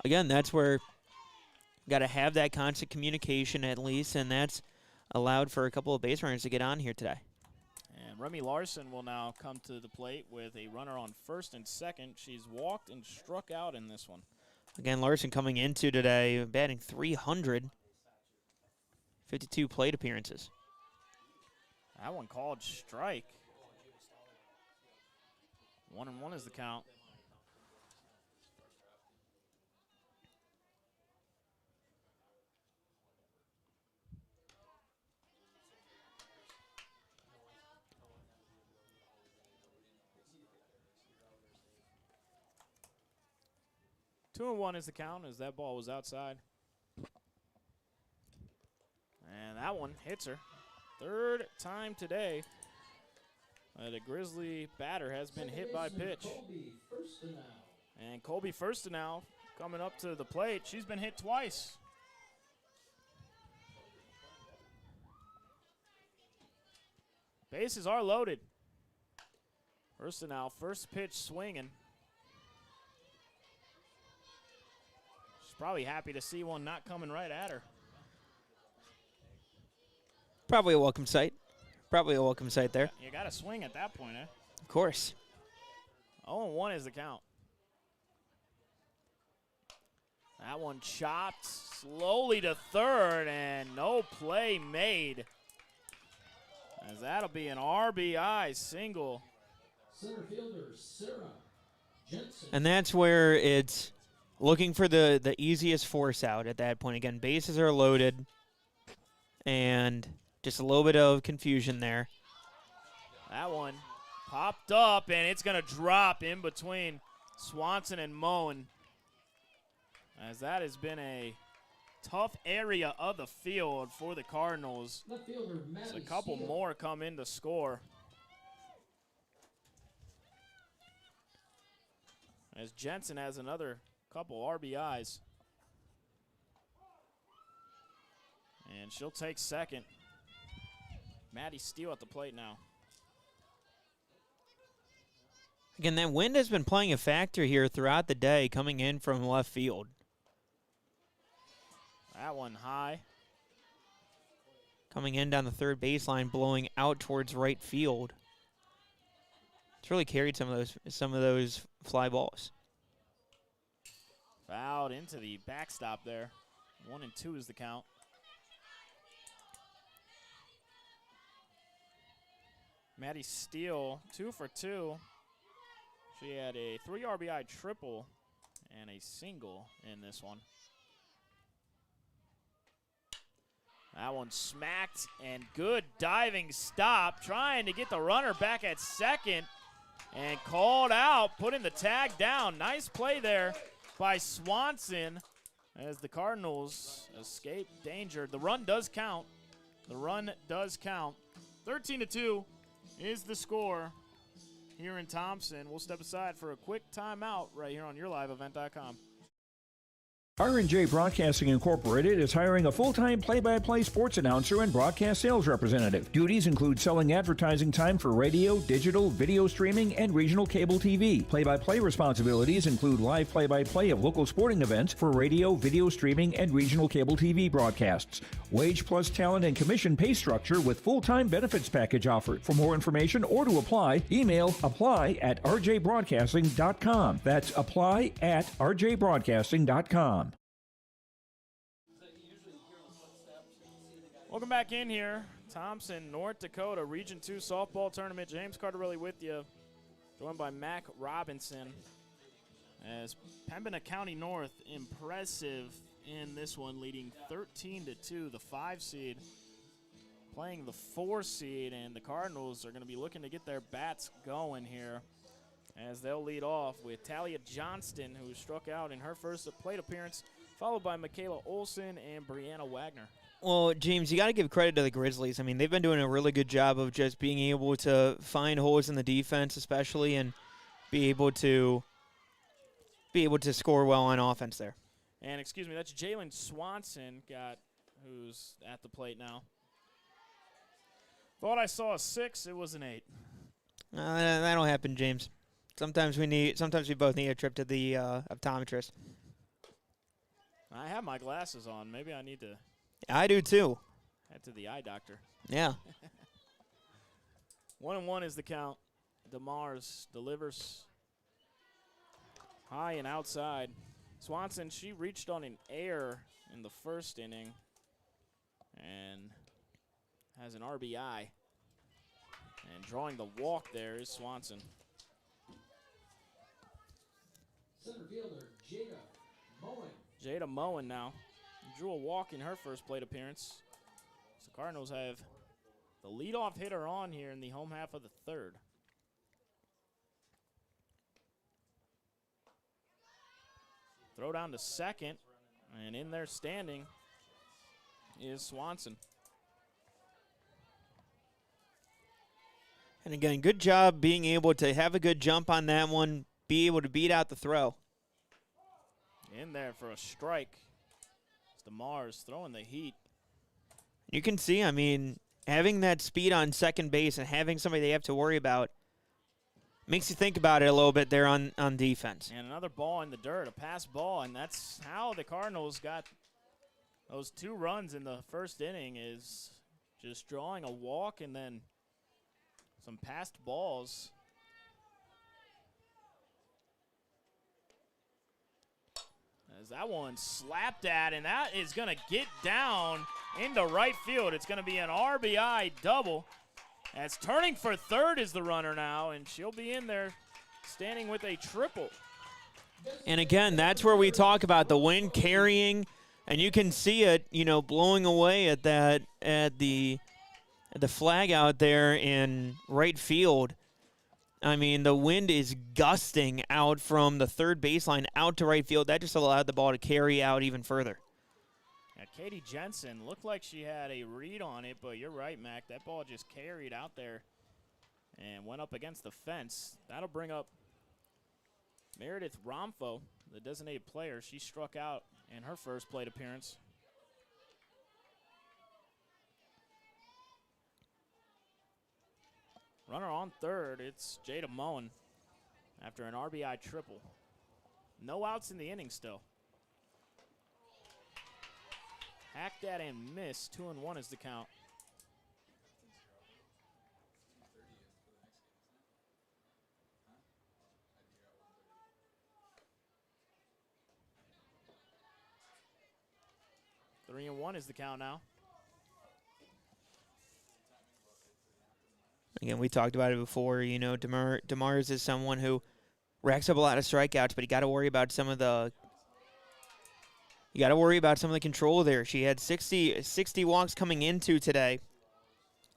again, that's where you got to have that constant communication at least, and that's allowed for a couple of base runners to get on here today. And Remy Larson will now come to the plate with a runner on first and second. She's walked and struck out in this one. Again, Larson coming into today, batting 300, 52 plate appearances. That one called strike. 1-1 is the count. Two and 1 is the count as that ball was outside. And that one hits her. Third time today the Grizzly batter has been hit by pitch. And Colby Firstenow coming up to the plate. She's been hit twice. Bases are loaded. Firstenow, first pitch swinging. She's probably happy to see one not coming right at her. Probably a welcome sight. Probably a welcome sight there. You got to swing at that point, eh? Of course. 0-1 is the count. That one chopped slowly to third, and no play made. As that'll be an RBI single. Center fielder, Sarah Jensen. And that's where it's looking for the easiest force out at that point. Again, bases are loaded, and just a little bit of confusion there. That one popped up, and it's going to drop in between Swanson and Moen. As that has been a tough area of the field for the Cardinals. Left fielder, So a couple more come in to score. As Jensen has another couple RBIs. And she'll take second. Maddie Steele at the plate now. Again, that wind has been playing a factor here throughout the day coming in from left field. That one high. Coming in down the third baseline, blowing out towards right field. It's really carried some of those fly balls. Fouled into the backstop there. 1-2 is the count. Maddie Steele, 2 for 2. She had a 3 RBI triple and a single in this one. That one smacked, and good diving stop, trying to get the runner back at second, and called out, putting the tag down. Nice play there by Swanson as the Cardinals escape danger. The run does count. The run does count. 13-2 is the score here in Thompson. We'll step aside for a quick timeout right here on YourLiveEvent.com. R&J Broadcasting Incorporated is hiring a full-time play-by-play sports announcer and broadcast sales representative. Duties include selling advertising time for radio, digital, video streaming, and regional cable TV. Play-by-play responsibilities include live play-by-play of local sporting events for radio, video streaming, and regional cable TV broadcasts. Wage plus talent and commission pay structure with full-time benefits package offered. For more information or to apply, email apply@rjbroadcasting.com. That's apply@rjbroadcasting.com. Welcome back in here. Thompson, North Dakota, Region 2 softball tournament. James Cardarelli with you, joined by Mac Robinson. As Pembina County North, impressive in this one, leading 13-2, the 5 seed, playing the 4 seed, and the Cardinals are going to be looking to get their bats going here. as they'll lead off with Talia Johnston, who struck out in her first plate appearance, followed by Michaela Olson and Brianna Wagner. Well, James, you got to give credit to the Grizzlies. I mean, they've been doing a really good job of just being able to find holes in the defense, especially, and be able to score well on offense there. And excuse me, that's Jalen Swanson who's at the plate now. Thought I saw a 6. It was an 8. That'll happen, James. Sometimes we both need a trip to the optometrist. I have my glasses on. Maybe I need to. I do too. Head to the eye doctor. Yeah. 1-1 is the count. DeMars delivers high and outside. Swanson, she reached on an air in the first inning and has an RBI. And drawing the walk there is Swanson. Center fielder, Jada Moen. Jada Moen now drew a walk in her first plate appearance. So Cardinals have the leadoff hitter on here in the home half of the third. Throw down to second, and in there standing is Swanson. And again, good job being able to have a good jump on that one, be able to beat out the throw. In there for a strike. It's DeMars throwing the heat. You can see, I mean, having that speed on second base and having somebody they have to worry about makes you think about it a little bit there on defense. And another ball in the dirt, a pass ball, and that's how the Cardinals got those 2 runs in the first inning, is just drawing a walk and then some passed balls. As that one slapped at, and that is going to get down into right field. It's going to be an RBI double. As turning for third is the runner now, and she'll be in there standing with a triple. And again, that's where we talk about the wind carrying, and you can see it, blowing away at the flag out there in right field. I mean, the wind is gusting out from the third baseline out to right field. That just allowed the ball to carry out even further. Now, Katie Jensen looked like she had a read on it, but you're right, Mac. That ball just carried out there and went up against the fence. That'll bring up Meredith Romfo, the designated player. She struck out in her first plate appearance. Runner on third, it's Jada Moen after an RBI triple. No outs in the inning still. Hacked that and missed. 2-1 is the count. Three and 1 is the count now. Again, we talked about it before. DeMars is someone who racks up a lot of strikeouts, but you got to worry about some of the control there. She had 60 walks coming into today,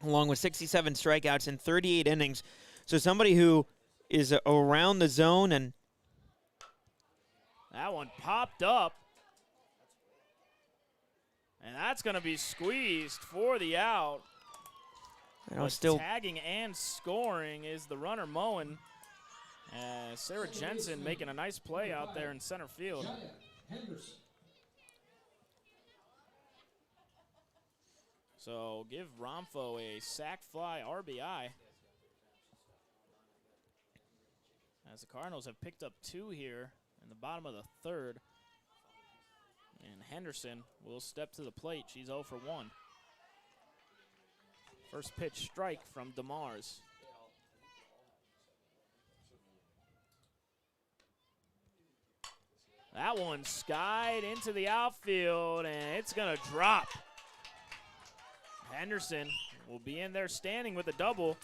along with 67 strikeouts in 38 innings. So somebody who is around the zone, and that one popped up, and that's going to be squeezed for the out. Still tagging and scoring is the runner Moen. Sarah Jensen making a nice play out there in center field. So give Romfo a sac fly RBI. As the Cardinals have picked up 2 here in the bottom of the third. And Henderson will step to the plate. She's 0 for 1. First pitch strike from DeMars. That one skied into the outfield, and it's going to drop. Henderson will be in there standing with a double.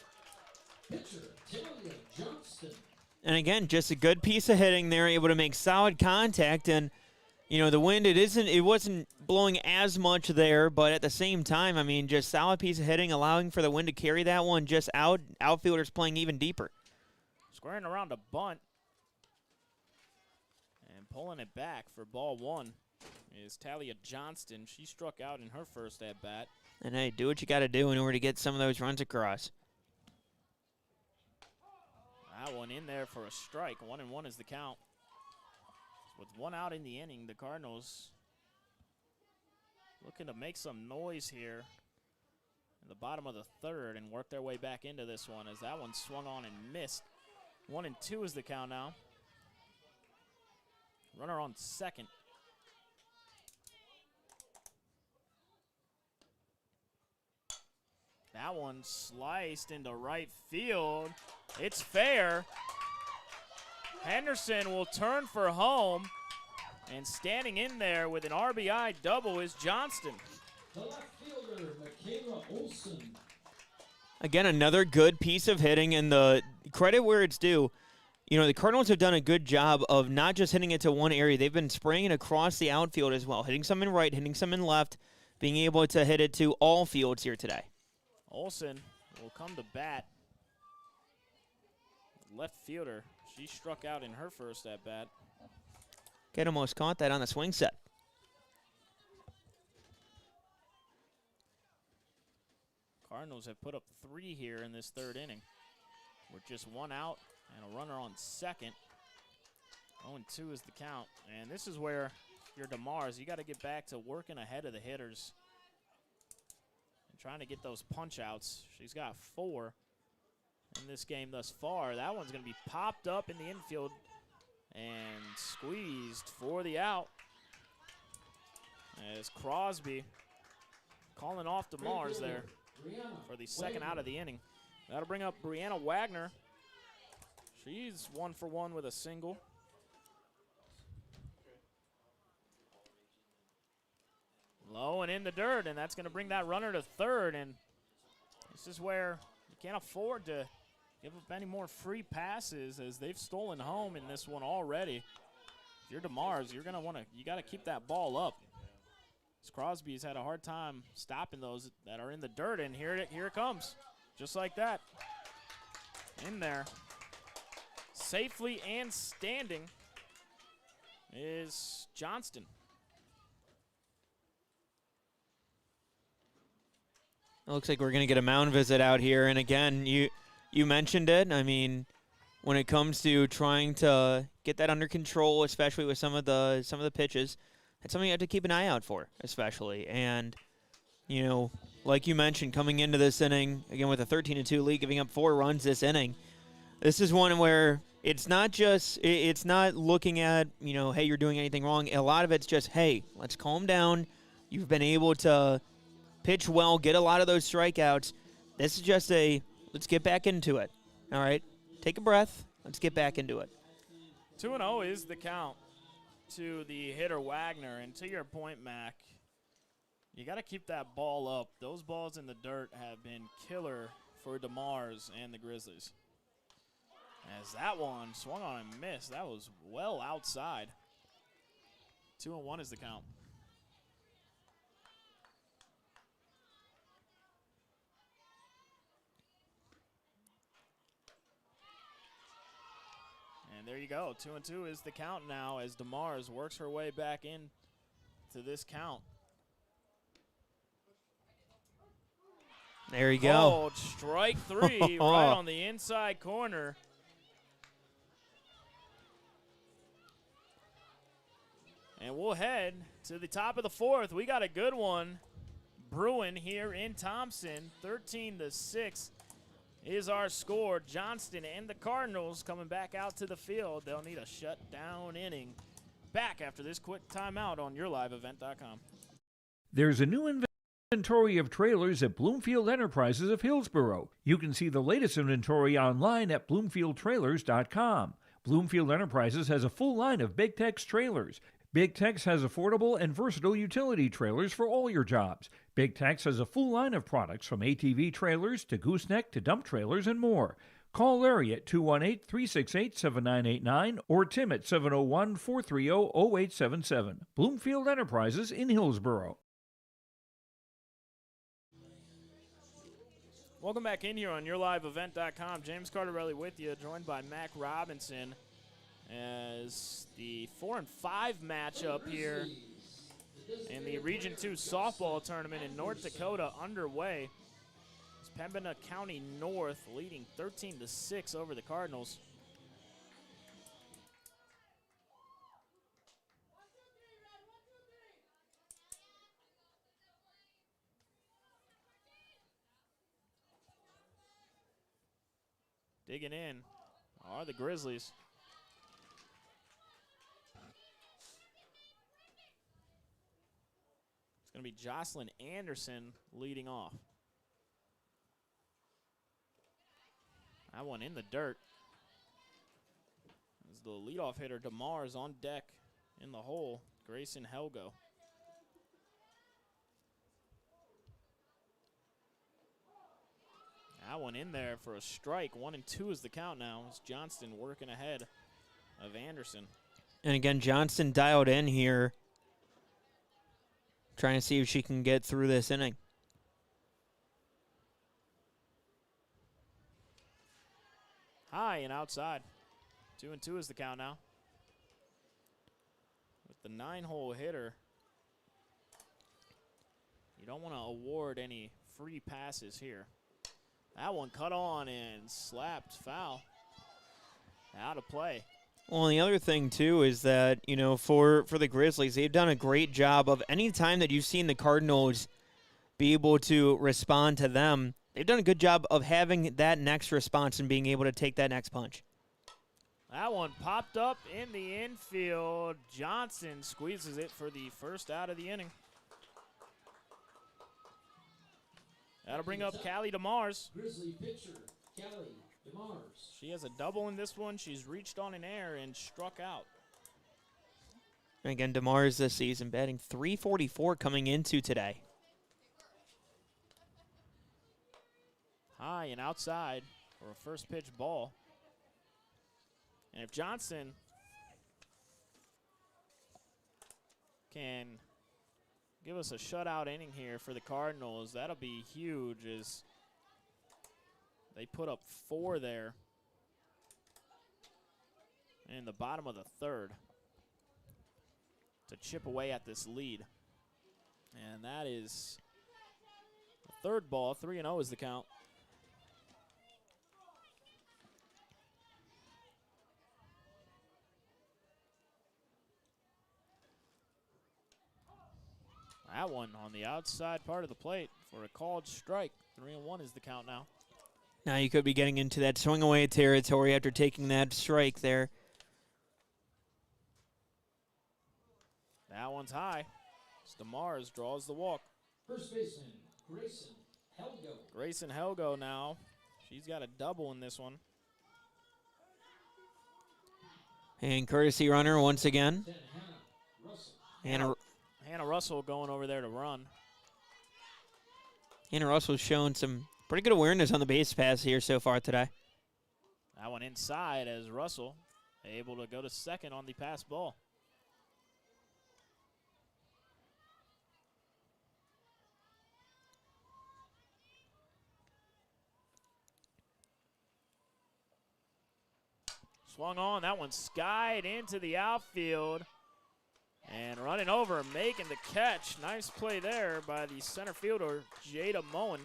Pitcher, Talia Johnston. And again, just a good piece of hitting there, able to make solid contact. And the wind, it wasn't blowing as much there, but at the same time, I mean, just solid piece of hitting, allowing for the wind to carry that one just out. Outfielders playing even deeper. Squaring around a bunt. And pulling it back for ball one is Talia Johnston. She struck out in her first at-bat. And hey, do what you got to do in order to get some of those runs across. That one in there for a strike. 1-1 is the count. With one out in the inning, the Cardinals looking to make some noise here in the bottom of the third and work their way back into this one as that one swung on and missed. 1-2 is the count now. Runner on second. That one sliced into right field. It's fair. Henderson will turn for home. And standing in there with an RBI double is Johnston. The left fielder, Michaela Olson. Again, another good piece of hitting, and the credit where it's due. You know, the Cardinals have done a good job of not just hitting it to one area. They've been spraying it across the outfield as well, hitting some in right, hitting some in left, being able to hit it to all fields here today. Olson will come to bat. Left fielder. She struck out in her first at-bat. Get almost caught that on the swing set. Cardinals have put up 3 here in this third inning with just one out and a runner on second. 0-2 is the count. And this is where your DeMars, you got to get back to working ahead of the hitters and trying to get those punch outs. She's got 4 in this game thus far. That one's going to be popped up in the infield and squeezed for the out as Crosby calling off DeMars there for the second out of the inning. That'll bring up Brianna Wagner. She's 1 for 1 with a single. Low and in the dirt, and that's going to bring that runner to third. And this is where you can't afford to give up any more free passes as they've stolen home in this one already. If you're DeMars, you're going to want to, you got to keep that ball up. As Crosby's had a hard time stopping those that are in the dirt, and here it comes. Just like that. In there. Safely and standing is Johnston. It looks like we're going to get a mound visit out here. And again, you mentioned it. I mean, when it comes to trying to get that under control, especially with some of the pitches, it's something you have to keep an eye out for, especially. And, you know, like you mentioned, coming into this inning, again with a 13-2 lead, giving up 4 runs this inning, this is one where it's not looking at, you know, hey, you're doing anything wrong. A lot of it's just, hey, let's calm down. You've been able to pitch well, get a lot of those strikeouts. This is just let's get back into it. All right? Take a breath. Let's get back into it. 2-0 is the count to the hitter Wagner. And to your point, Mac, you got to keep that ball up. Those balls in the dirt have been killer for DeMars and the Grizzlies. As that one swung on and missed, that was well outside. 2-1 is the count. And there you go. 2-2 is the count now as DeMars works her way back in to this count. There you go. Called strike 3 right on the inside corner. And we'll head to the top of the 4th. We got a good one brewing here in Thompson. 13-6 is our score. Johnston and the Cardinals coming back out to the field. They'll need a shutdown inning. Back after this quick timeout on YourLiveEvent.com. There's a new inventory of trailers at Bloomfield Enterprises of Hillsborough. You can see the latest inventory online at BloomfieldTrailers.com. Bloomfield Enterprises has a full line of Big Tex trailers. Big Tex has affordable and versatile utility trailers for all your jobs. Big Tex has a full line of products from ATV trailers to gooseneck to dump trailers and more. Call Larry at 218-368-7989 or Tim at 701-430-0877. Bloomfield Enterprises in Hillsborough. Welcome back in here on YourLiveEvent.com. James Cardarelli with you, joined by Mac Robinson as the 4 and 5 matchup here in the Region 2 softball tournament in North Dakota underway. It's Pembina County North leading 13-6 over the Cardinals. Digging in are the Grizzlies. It's going to be Jocelyn Anderson leading off. That one in the dirt. As the leadoff hitter, DeMar, is on deck in the hole. Grayson Helgo. That one in there for a strike. 1-2 is the count now. It's Johnston working ahead of Anderson. And again, Johnston dialed in here, trying to see if she can get through this inning. High and outside. 2-2 is the count now. With the 9-hole hitter, you don't want to award any free passes here. That one cut on and slapped foul. Out of play. Well, and the other thing, too, is that, you know, for the Grizzlies, they've done a great job of any time that you've seen the Cardinals be able to respond to them, they've done a good job of having that next response and being able to take that next punch. That one popped up in the infield. Johnson squeezes it for the first out of the inning. That'll bring up Callie DeMars. Grizzly pitcher, Callie DeMars. She has a double in this one. She's reached on an air and struck out. And again, DeMars this season batting .344 coming into today. High and outside for a first pitch ball. And if Johnson can give us a shutout inning here for the Cardinals, that'll be huge as they put up 4 there in the bottom of the third to chip away at this lead. And that is the third ball. 3-0 is the count. That one on the outside part of the plate for a called strike. 3-1 is the count now. Now you could be getting into that swing away territory after taking that strike there. That one's high. DeMars draws the walk. First baseman, Grayson Helgo. Grayson Helgo now. She's got a double in this one. And courtesy runner once again. Hannah Russell going over there to run. Hannah Russell's shown some pretty good awareness on the base pass here so far today. That one inside as Russell able to go to second on the pass ball. Swung on, that one skied into the outfield. And running over, making the catch. Nice play there by the center fielder, Jada Moen.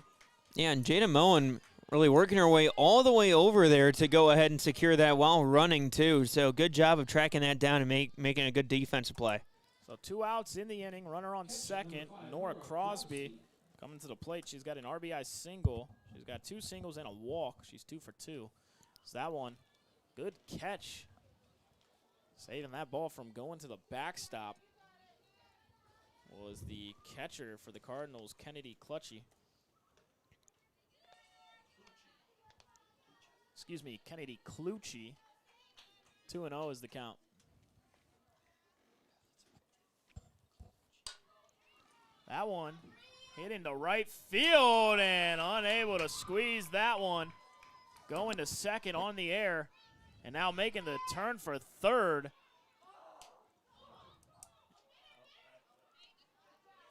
Yeah, and Jada Moen really working her way all the way over there to go ahead and secure that while running, too. So good job of tracking that down and making a good defensive play. So 2 outs in the inning. Runner on second. Nora Crosby coming to the plate. She's got an RBI single. She's got 2 singles and a walk. She's 2 for 2. So that one, good catch. Saving that ball from going to the backstop was the catcher for the Cardinals, Kennedy Clutchy. Excuse me, Kennedy Clucci. 2-0 is the count. That one hit into right field and unable to squeeze that one. Going to second on the air. And now making the turn for third.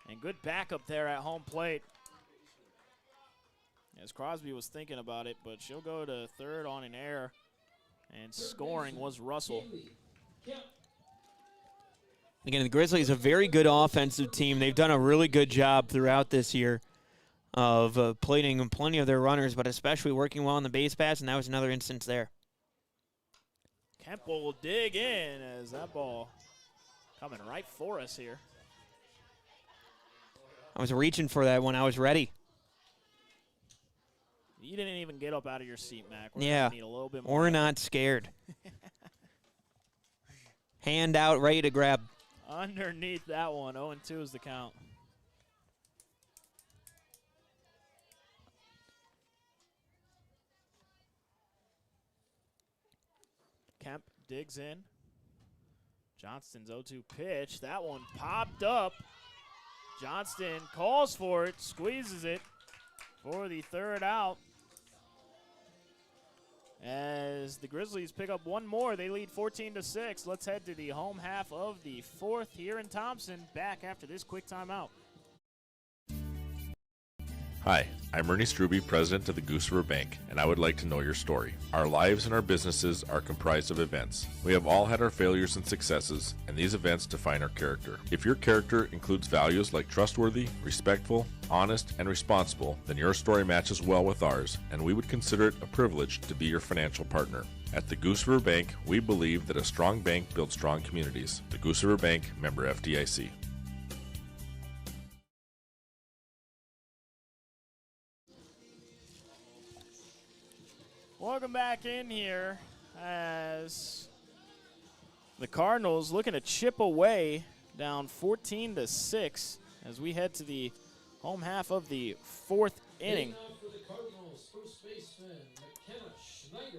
And good backup there at home plate. As Crosby was thinking about it, but she'll go to third on an error. And scoring was Russell. Again, the Grizzlies, a very good offensive team. They've done a really good job throughout this year of plating plenty of their runners, but especially working well on the base pass, and that was another instance there. Kemple will dig in as that ball coming right for us here. I was reaching for that when I was ready. You didn't even get up out of your seat, Mac. We're yeah, gonna need a little bit more. We're not scared. Hand out, ready to grab. Underneath that one, 0-2 is the count. Kemp digs in. Johnston's 0-2 pitch. That one popped up. Johnston calls for it, squeezes it for the third out. As the Grizzlies pick up one more, they lead 14-6. Let's head to the home half of the fourth here in Thompson. Back after this quick timeout. Hi, I'm Ernie Struby, president of the Goose River Bank, and I would like to know your story. Our lives and our businesses are comprised of events. We have all had our failures and successes, and these events define our character. If your character includes values like trustworthy, respectful, honest, and responsible, then your story matches well with ours, and we would consider it a privilege to be your financial partner. At the Goose River Bank, we believe that a strong bank builds strong communities. The Goose River Bank, member FDIC. Welcome back in here as the Cardinals looking to chip away down 14-6 as we head to the home half of the fourth inning. For the Cardinals, first baseman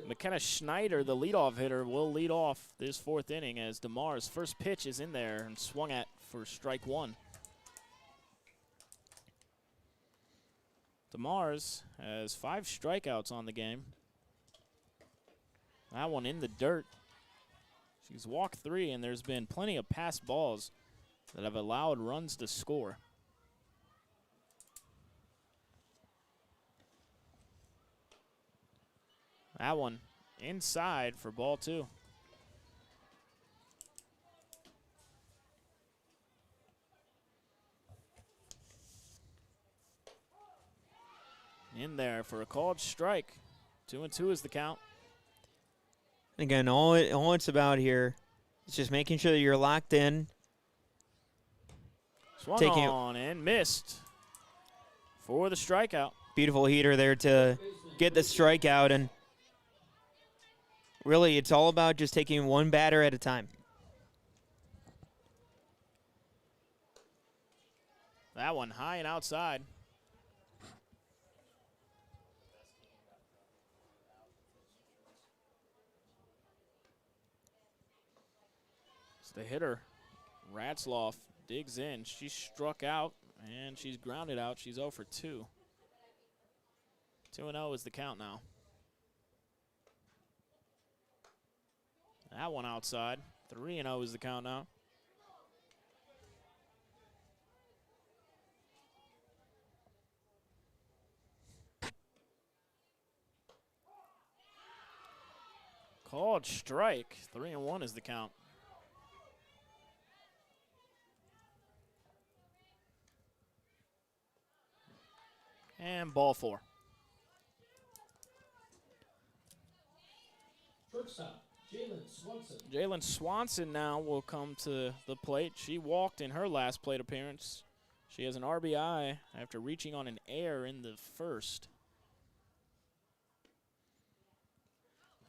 McKenna Schneider, the leadoff hitter, will lead off this fourth inning as DeMar's first pitch is in there and swung at for strike one. DeMar's has 5 strikeouts on the game. That one in the dirt. She's walked 3, and there's been plenty of passed balls that have allowed runs to score. That one inside for ball 2. In there for a called strike. 2-2 is the count. Again, all it's about here is just making sure that you're locked in. Swung on and missed for the strikeout. Beautiful heater there to get the strikeout, and really it's all about just taking one batter at a time. That one high and outside. The hitter, Ratzloff, digs in. She struck out, and she's grounded out. She's 0 for 2. 2-0 is the count now. That one outside. 3-0 is the count now. Called strike. 3-1 is the count. And ball 4. Shortstop, Jalen Swanson. Jalen Swanson now will come to the plate. She walked in her last plate appearance. She has an RBI after reaching on an error in the first.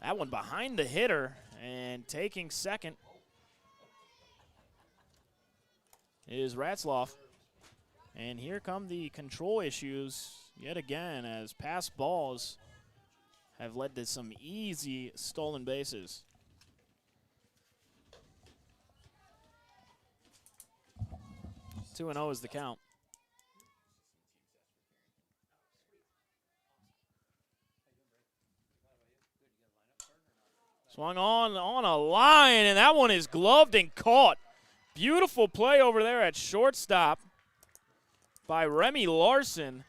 That one behind the hitter and taking second is Ratzloff. And here come the control issues yet again as pass balls have led to some easy stolen bases. – 2-0 is the count. Swung on a line, and that one is gloved and caught. Beautiful play over there at shortstop by Remy Larson.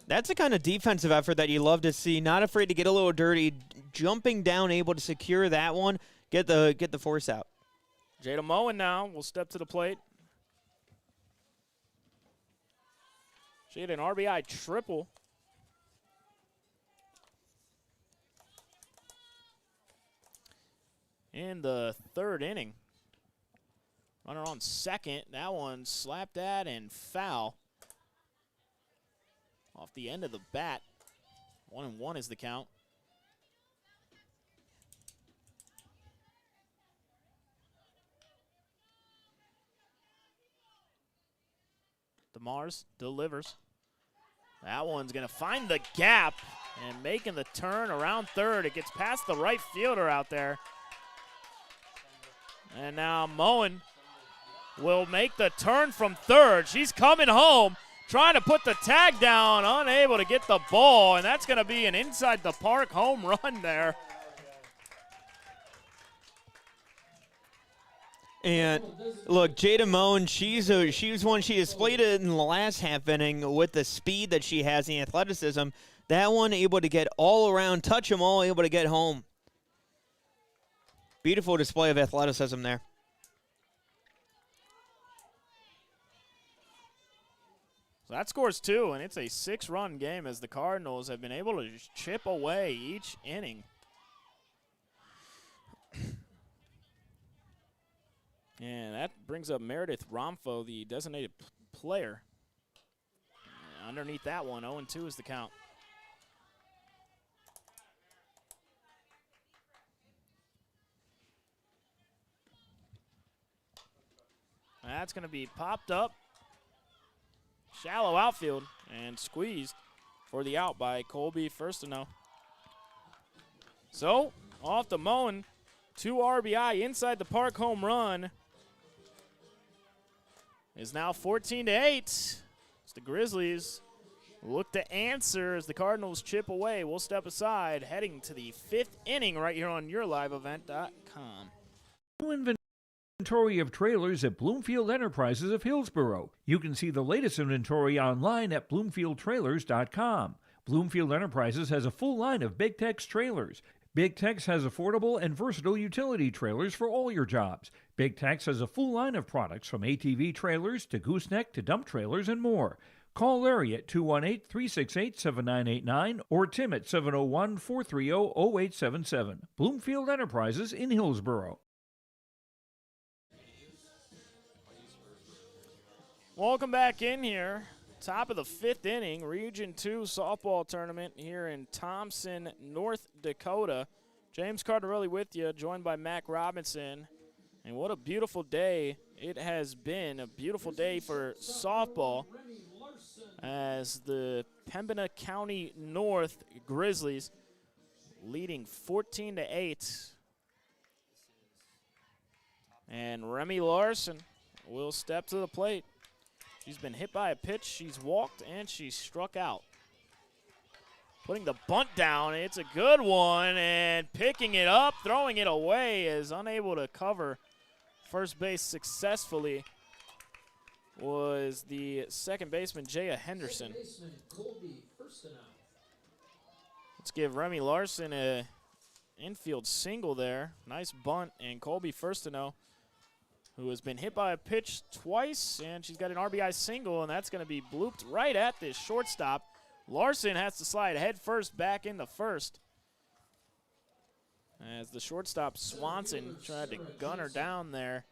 That's the kind of defensive effort that you love to see. Not afraid to get a little dirty, jumping down, able to secure that one, get the force out. Jada Moen now will step to the plate. She had an RBI triple. In the third inning. Runner on second. That one slapped at and foul. Off the end of the bat. 1-1 is the count. DeMars delivers. That one's going to find the gap and making the turn around third. It gets past the right fielder out there. And now Moen will make the turn from third. She's coming home, trying to put the tag down, unable to get the ball, and that's going to be an inside the park home run there. And look, Jada Moen, she was one, she displayed it in the last half inning with the speed that she has, the athleticism. That one able to get all around, touch them all, able to get home. Beautiful display of athleticism there. So that scores 2, and it's a 6-run game as the Cardinals have been able to just chip away each inning. And that brings up Meredith Romfo, the designated player. And underneath that one, 0-2 is the count. That's going to be popped up. Shallow outfield and squeezed for the out by Colby Firstino. So, off the Moen, 2 RBI inside the park home run is now 14-8. As the Grizzlies look to answer as the Cardinals chip away. We'll step aside, heading to the 5th inning right here on YourLiveEvent.com. Inventory of trailers at Bloomfield Enterprises of Hillsborough. You can see the latest inventory online at BloomfieldTrailers.com. Bloomfield Enterprises has a full line of Big Tex trailers. Big Tex has affordable and versatile utility trailers for all your jobs. Big Tex has a full line of products from ATV trailers to gooseneck to dump trailers and more. Call Larry at 218-368-7989 or Tim at 701-430-0877. Bloomfield Enterprises in Hillsborough. Welcome back in here. Top of the 5th inning, Region 2 softball tournament here in Thompson, North Dakota. James Cardarelli with you, joined by Mac Robinson. And what a beautiful day it has been. A beautiful day for softball as the Pembina County North Grizzlies leading 14-8. And Remy Larson will step to the plate. She's been hit by a pitch, she's walked, and she's struck out. Putting the bunt down, it's a good one, and picking it up, throwing it away, is unable to cover first base successfully was the second baseman, Jaya Henderson. Let's give Remy Larson a infield single there. Nice bunt, and Colby Firstino, who has been hit by a pitch twice, and she's got an RBI single, and that's going to be blooped right at this shortstop. Larson has to slide head first back into first as the shortstop Swanson tried to gun her down there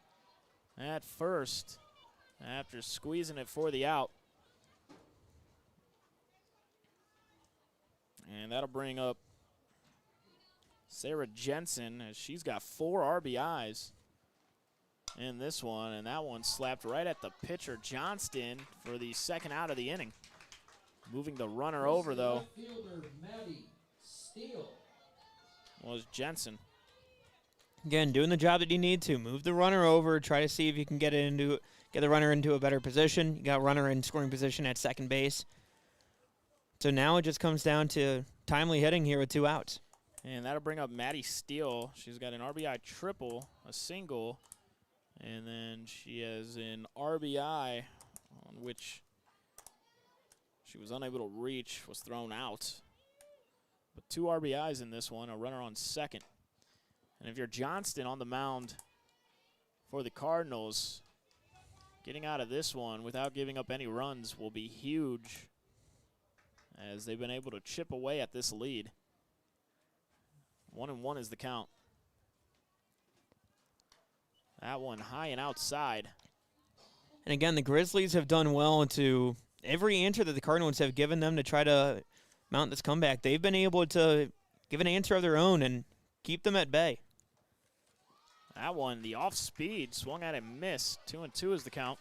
at first after squeezing it for the out. And that'll bring up Sarah Jensen as she's got 4 RBIs in this one, and that one slapped right at the pitcher Johnston for the second out of the inning. Moving the runner over, though, was Jensen. Again, doing the job that you need to. Move the runner over, try to see if you can get the runner into a better position. You got runner in scoring position at second base. So now it just comes down to timely hitting here with 2 outs. And that'll bring up Maddie Steele. She's got an RBI triple, a single, and then she has an RBI on which She was unable to reach, was thrown out. But 2 RBIs in this one, a runner on second. And if you're Johnston on the mound for the Cardinals, getting out of this one without giving up any runs will be huge, as they've been able to chip away at this lead. 1-1 is the count. That one high and outside. And again, the Grizzlies have done well to every answer that the Cardinals have given them to try to mount this comeback. They've been able to give an answer of their own and keep them at bay. That one, the off speed, swung at and missed. 2-2 is the count.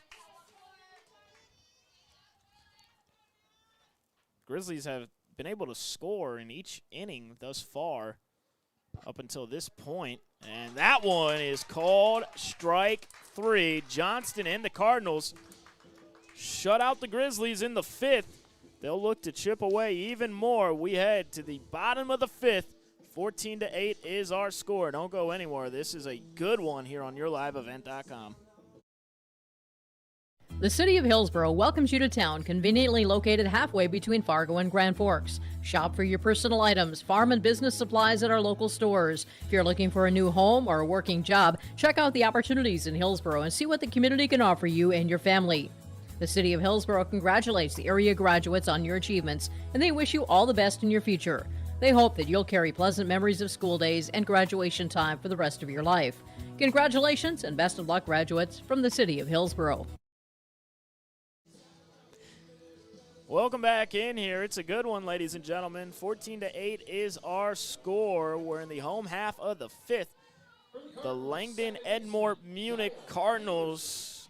Grizzlies have been able to score in each inning thus far up until this point. And that one is called strike 3. Johnston and the Cardinals shut out the Grizzlies in the 5th. They'll look to chip away even more. We head to the bottom of the 5th. 14-8 is our score. Don't go anywhere. This is a good one here on YourLiveEvent.com. The City of Hillsborough welcomes you to town, conveniently located halfway between Fargo and Grand Forks. Shop for your personal items, farm and business supplies at our local stores. If you're looking for a new home or a working job, check out the opportunities in Hillsborough and see what the community can offer you and your family. The City of Hillsborough congratulates the area graduates on your achievements, and they wish you all the best in your future. They hope that you'll carry pleasant memories of school days and graduation time for the rest of your life. Congratulations and best of luck, graduates, from the City of Hillsborough. Welcome back in here. It's a good one, ladies and gentlemen. 14-8 is our score. We're in the home half of the 5th. The Langdon Edmore Munich Cardinals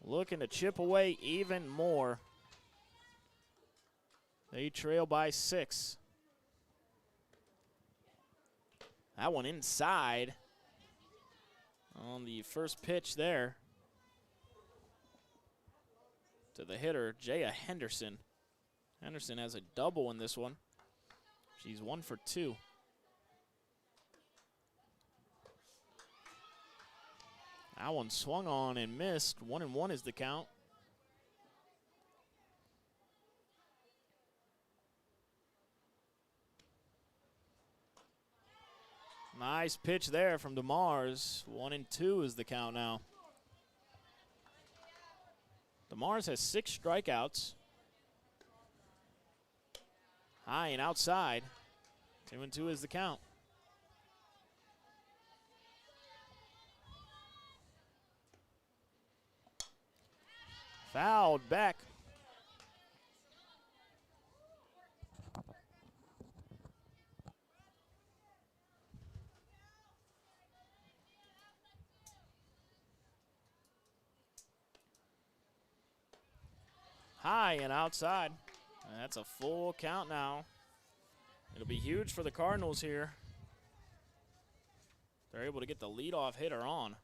looking to chip away even more. They trail by 6. That one inside on the first pitch there to the hitter, Jaya Henderson. Henderson has a double in this one. She's 1 for 2. That one swung on and missed. 1-1 is the count. Nice pitch there from DeMars. 1-2 is the count now. DeMars has 6 strikeouts. High and outside. 2-2 is the count. Fouled back. High and outside. And that's a full count now. It'll be huge for the Cardinals here. They're able to get the leadoff hitter on.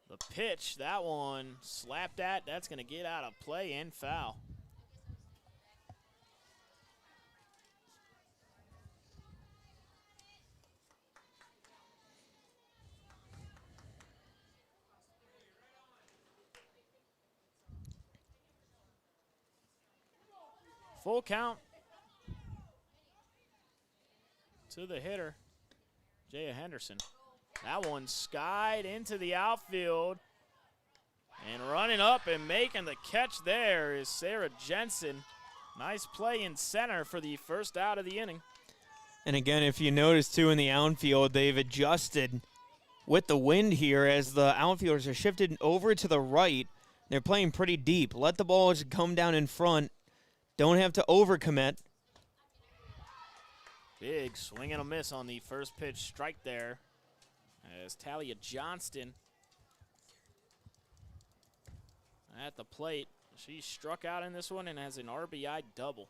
The pitch, that one slapped at. That's going to get out of play and foul. Full count to the hitter, Jaya Henderson. That one skied into the outfield. And running up and making the catch there is Sarah Jensen. Nice play in center for the first out of the inning. And again, if you notice, too, in the outfield, they've adjusted with the wind here as the outfielders are shifted over to the right. They're playing pretty deep. Let the balls come down in front. Don't have to overcommit. Big swing and a miss on the first pitch strike there as Talia Johnston at the plate. She struck out in this one and has an RBI double.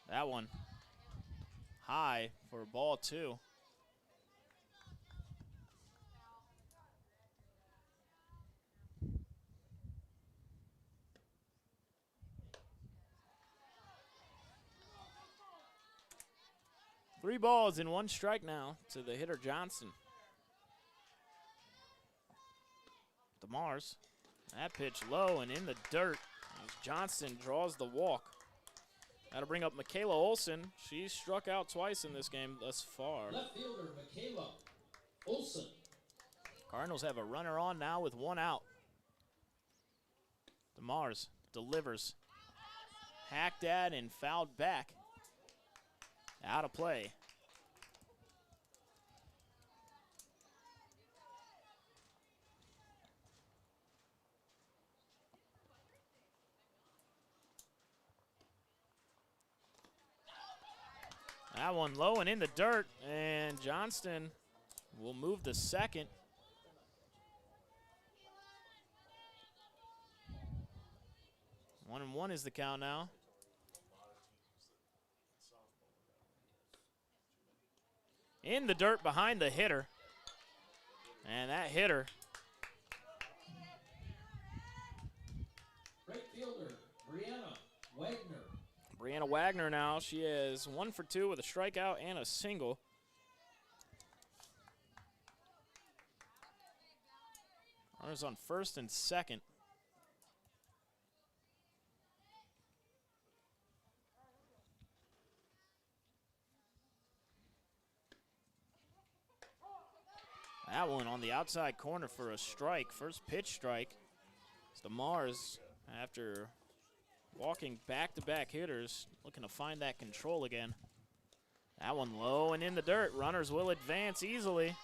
That one high for ball 2. 3 balls and 1 strike now to the hitter Johnson. DeMars, that pitch low and in the dirt as Johnson draws the walk. That'll bring up Michaela Olson. She's struck out twice in this game thus far. Left fielder Michaela Olson. Cardinals have a runner on now with 1 out. DeMars delivers. Hacked at and fouled back. Out of play. That one low and in the dirt, and Johnston will move to second. One and one is the count now. In the dirt behind the hitter. And that hitter. Right fielder Brianna Wagner. Brianna Wagner now. She is 1 for 2 with a strikeout and a single. Runners on first and second. That one on the outside corner for a strike. First pitch strike. It's DeMars, after walking back-to-back hitters, looking to find that control again. That one low and in the dirt. Runners will advance easily.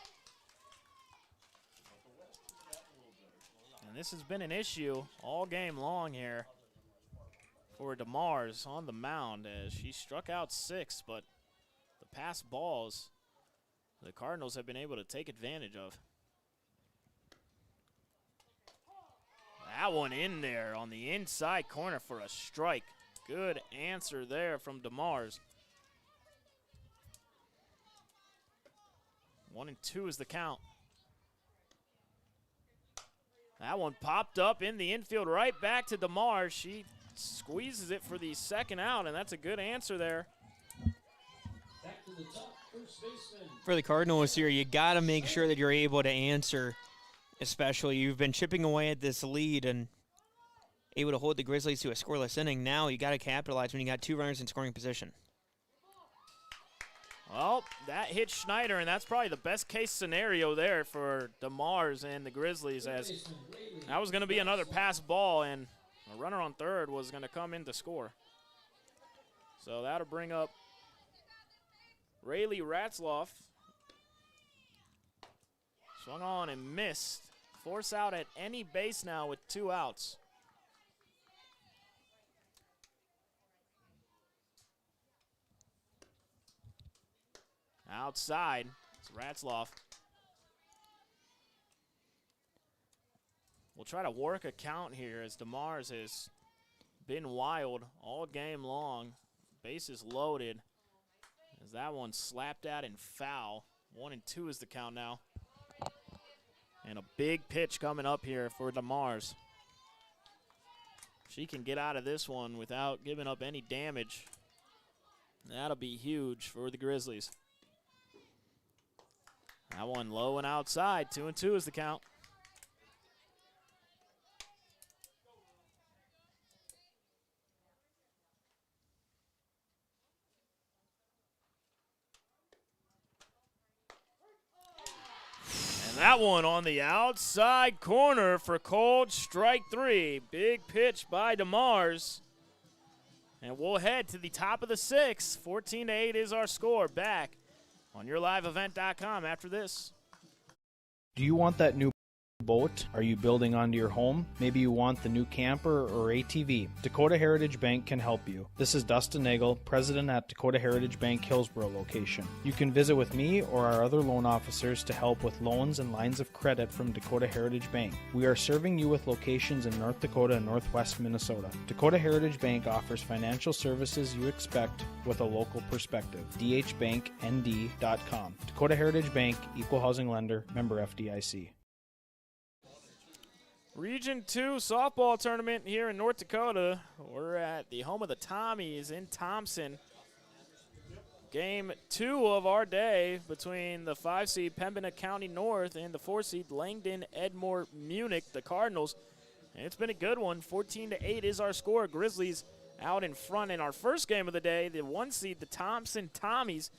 And this has been an issue all game long here for DeMars on the mound, as she struck out 6, but the past balls the Cardinals have been able to take advantage of. That one in there on the inside corner for a strike. Good answer there from DeMars. 1 and 2 is the count. That one popped up in the infield right back to DeMars. She squeezes it for the second out, and that's a good answer there. Back to the top, first baseman. For the Cardinals here, you got to make sure that you're able to answer, especially you've been chipping away at this lead and able to hold the Grizzlies to a scoreless inning. Now you got to capitalize when you got 2 runners in scoring position. Well, that hit Schneider, and that's probably the best case scenario there for DeMars and the Grizzlies, as that was going to be another pass ball, and a runner on third was going to come in to score. So that'll bring up Rayleigh Ratzloff. Swung on and missed. Force out at any base now with 2 outs. Outside, it's Ratzloff. We'll try to work a count here, as DeMars has been wild all game long. Bases loaded, as that one slapped out and foul. 1 and 2 is the count now. And a big pitch coming up here for DeMars. She can get out of this one without giving up any damage. That'll be huge for the Grizzlies. That one low and outside. 2 and 2 is the count. And that one on the outside corner for cold, strike 3. Big pitch by DeMars. And we'll head to the top of the 6th. 14-8 is our score. Back on YourLiveEvent.com after this. Do you want that new boat? Are you building onto your home? Maybe you want the new camper or ATV. Dakota Heritage Bank can help you. This is Dustin Nagel, president at Dakota Heritage Bank Hillsborough location. You can visit with me or our other loan officers to help with loans and lines of credit from Dakota Heritage Bank. We are serving you with locations in North Dakota and Northwest Minnesota. Dakota Heritage Bank offers financial services you expect with a local perspective. dhbanknd.com. Dakota Heritage Bank, Equal Housing Lender, member FDIC. Region 2 softball tournament here in North Dakota. We're at the home of the Tommies in Thompson. Game 2 of our day between the 5-seed Pembina County North and the 4-seed Langdon Edmore Munich, the Cardinals. And it's been a good one. 14-8 is our score. Grizzlies out in front in our first game of the day. The 1-seed, the Thompson Tommies,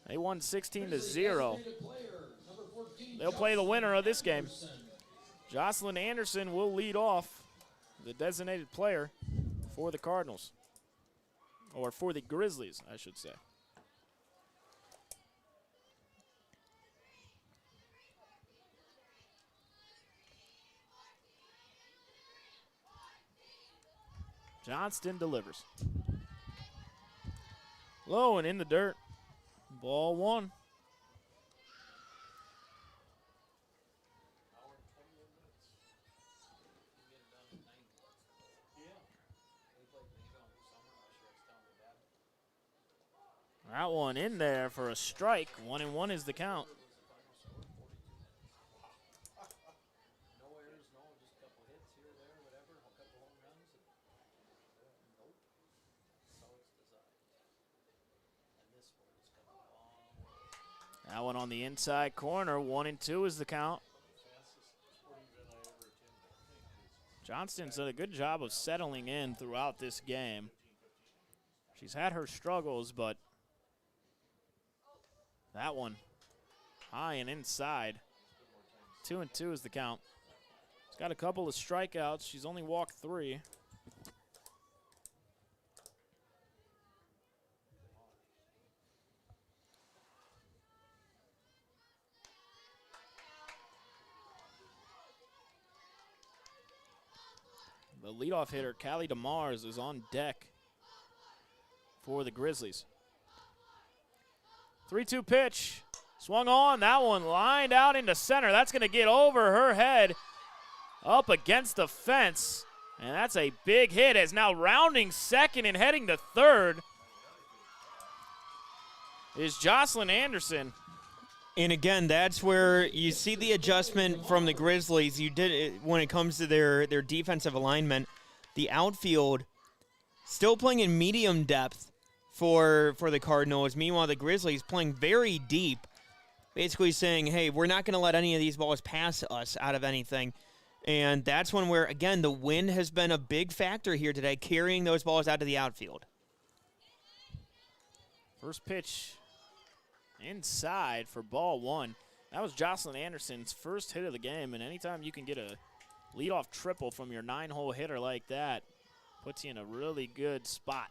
they won 16-0. They'll play the winner of this game. Jocelyn Anderson will lead off, the designated player for the Cardinals. Or for the Grizzlies, I should say. Johnston delivers. Low and in the dirt. Ball 1. That one in there for a strike. 1-1 is the count. That one on the inside corner. 1-2 is the count. Johnston's done a good job of settling in throughout this game. She's had her struggles, but that one high and inside. 2-2 is the count. She's got a couple of strikeouts. She's only walked 3. The leadoff hitter, Callie DeMars, is on deck for the Grizzlies. 3-2 pitch. Swung on. That one lined out into center. That's going to get over her head up against the fence. And that's a big hit as now rounding second and heading to third is Jocelyn Anderson. And again, that's where you see the adjustment from the Grizzlies. You did it when it comes to their defensive alignment. The outfield still playing in medium depth for the Cardinals. Meanwhile, the Grizzlies playing very deep, basically saying, hey, we're not going to let any of these balls pass us out of anything. And that's one where, again, the wind has been a big factor here today, carrying those balls out to the outfield. First pitch inside for ball 1. That was Jocelyn Anderson's first hit of the game, and anytime you can get a leadoff triple from your 9-hole hitter like that, puts you in a really good spot.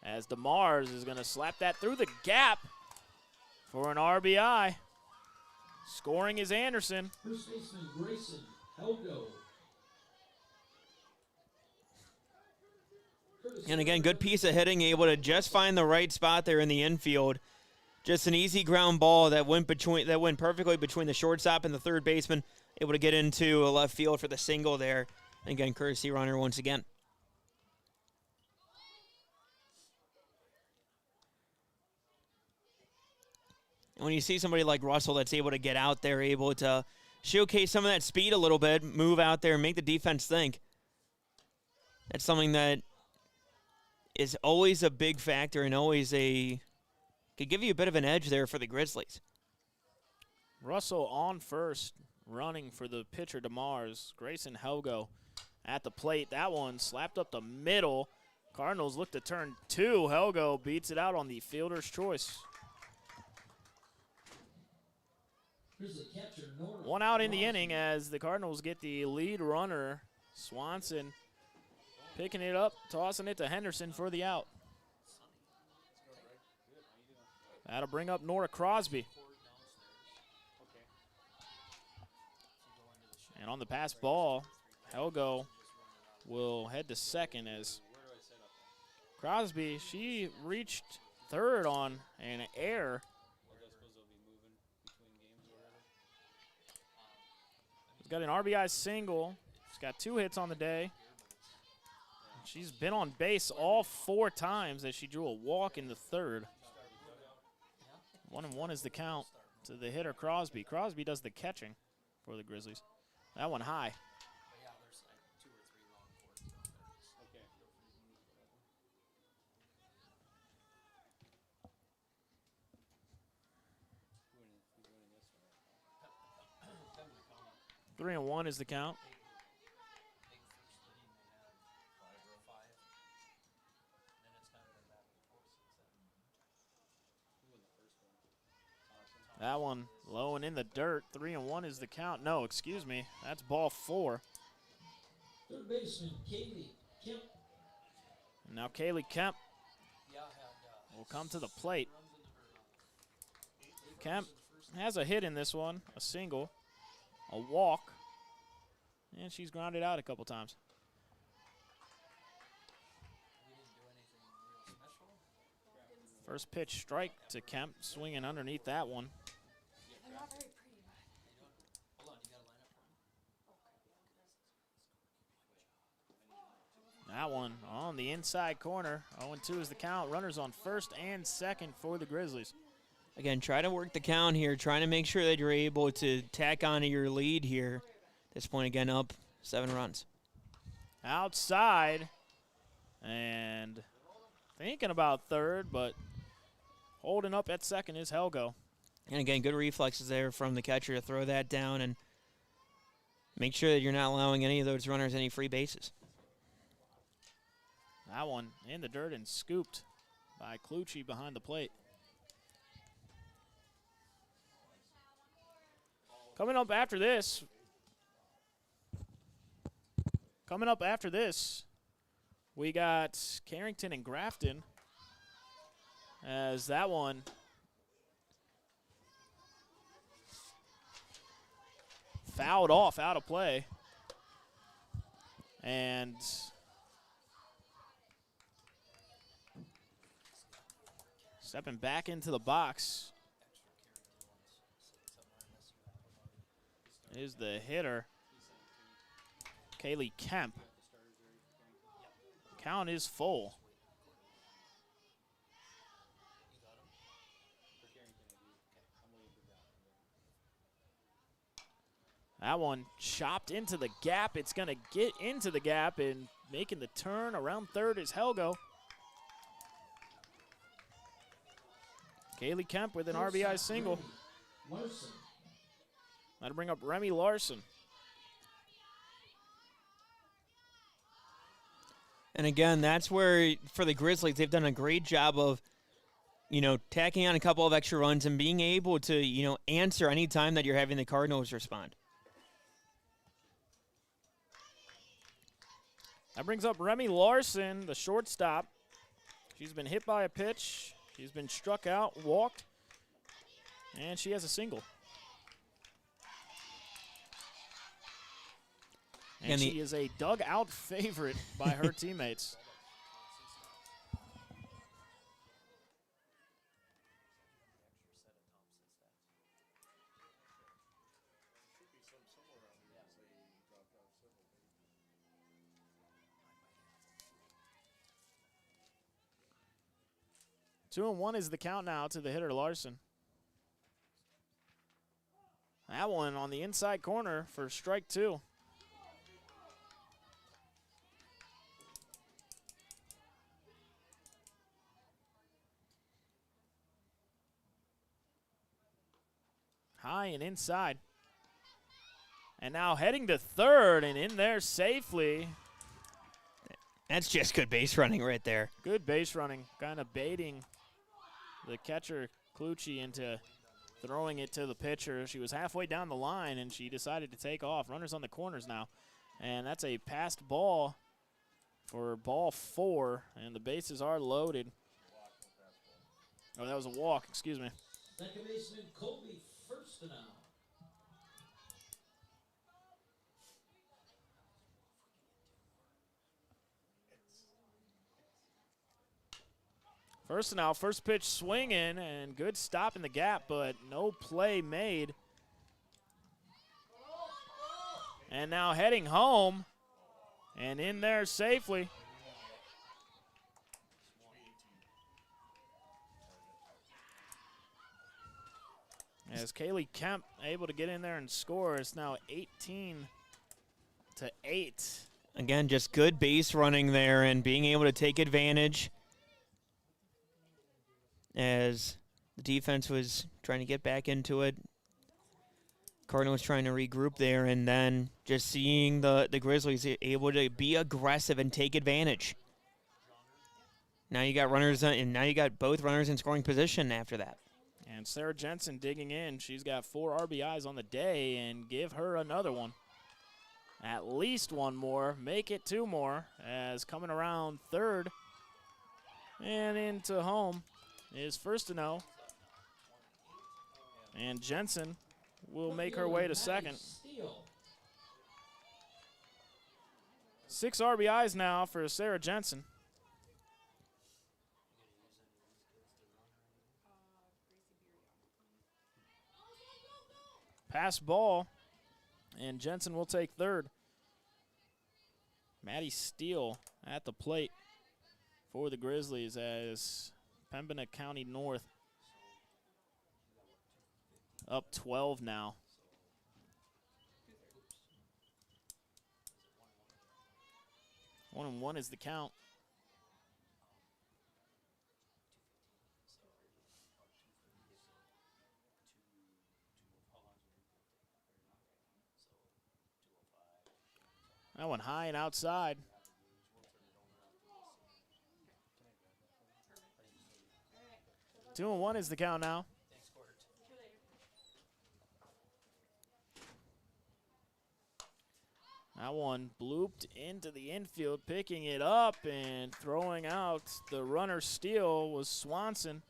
As DeMars is going to slap that through the gap for an RBI. Scoring is Anderson. First baseman Grayson Helgo. And again, good piece of hitting, able to just find the right spot there in the infield. Just an easy ground ball that went perfectly between the shortstop and the third baseman, able to get into a left field for the single there. Again, courtesy runner once again. When you see somebody like Russell that's able to get out there, able to showcase some of that speed a little bit, move out there, and make the defense think, that's something that is always a big factor and always could give you a bit of an edge there for the Grizzlies. Russell on first, running for the pitcher DeMars. Grayson Helgo at the plate. That one slapped up the middle. Cardinals look to turn 2. Helgo beats it out on the fielder's choice. One out in the inning as the Cardinals get the lead runner. Swanson picking it up, tossing it to Henderson for the out. That'll bring up Nora Crosby. And on the pass ball, Helgo will head to second as Crosby, she reached third on an error. She's got an RBI single. She's got 2 hits on the day. She's been on base all 4 times as she drew a walk in the third. 1-1 is the count to the hitter Crosby. Crosby does the catching for the Grizzlies. That one high. 3-1 is the count. That one low and in the dirt. 3-1 is the count. No, excuse me. That's ball 4. Third baseman, Kaylee Kemp. And now Kaylee Kemp will come to the plate. Kemp has a hit in this one, a single, a walk, and she's grounded out a couple times. First pitch strike to Kemp, swinging underneath that one. That one on the inside corner. 0-2 is the count. Runners on first and second for the Grizzlies. Again, try to work the count here, trying to make sure that you're able to tack on to your lead here. At this point, again, up 7 runs. Outside, and thinking about third, but holding up at second is Helgo. And again, good reflexes there from the catcher to throw that down and make sure that you're not allowing any of those runners any free bases. That one in the dirt and scooped by Clucci behind the plate. Coming up after this, we got Carrington and Grafton, as that one fouled off out of play. And stepping back into the box is the hitter, Kaylee Kemp. Count is full. That one chopped into the gap. It's going to get into the gap, and making the turn around third is Helgo. Kaylee Kemp with an RBI single. That'll bring up Remy Larson. And again, that's where, for the Grizzlies, they've done a great job of, tacking on a couple of extra runs and being able to, answer any time that you're having the Cardinals respond. That brings up Remy Larson, the shortstop. She's been hit by a pitch. She's been struck out, walked, and she has a single. And she is a dugout favorite by her teammates. Two and one is the count now to the hitter, Larson. That one on the inside corner for strike 2. High and inside. And now heading to third and in there safely. That's just good base running right there. Good base running, kind of baiting the catcher, Clucci, into throwing it to the pitcher. She was halfway down the line, and she decided to take off. Runners on the corners now. And that's a passed ball for ball 4, and the bases are loaded. Oh, that was a walk, excuse me. Second baseman, Colby first now. First now, first pitch swinging, and good stop in the gap, but no play made. And now heading home, and in there safely. As Kaylee Kemp able to get in there and score, it's now 18-8. Again, just good base running there and being able to take advantage as the defense was trying to get back into it. Cardinals trying to regroup there, and then just seeing the Grizzlies able to be aggressive and take advantage. Now you got runners, and now you got both runners in scoring position after that. And Sarah Jensen digging in. She's got 4 RBIs on the day, and give her another one. At least one more. Make it 2 more, as coming around third and into home is First to Know. And Jensen will make her way to second. 6 RBIs now for Sarah Jensen. Pass ball, and Jensen will take third. Maddie Steele at the plate for the Grizzlies as Pembina County North up 12 now. One and one is the count. That one high and outside. Two and one is the count now. That one blooped into the infield, picking it up and throwing out the runner steal was Swanson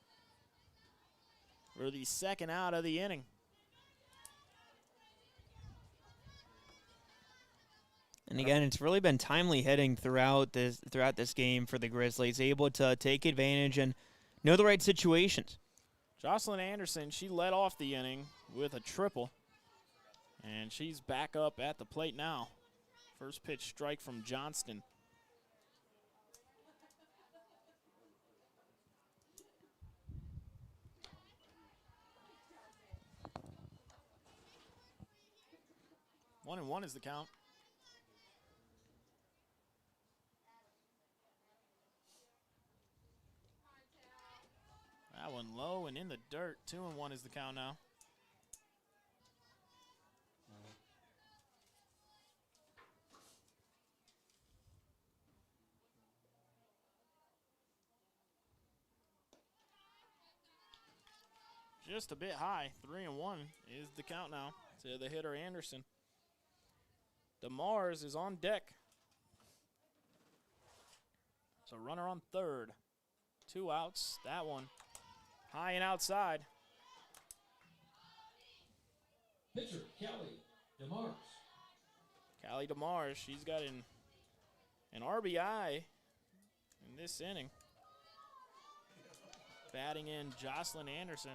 for the second out of the inning. And again, it's really been timely hitting throughout this game for the Grizzlies, able to take advantage and know the right situations. Jocelyn Anderson, she led off the inning with a triple, and she's back up at the plate now. First pitch strike from Johnston. One and one is the count. That one low and in the dirt. 2 and one is the count now. Just a bit high. 3 and one is the count now to the hitter Anderson. DeMars is on deck. So runner on third. 2 outs. That one high and outside. Pitcher, Callie DeMars. Callie DeMars, she's got an RBI in this inning. Batting in Jocelyn Anderson.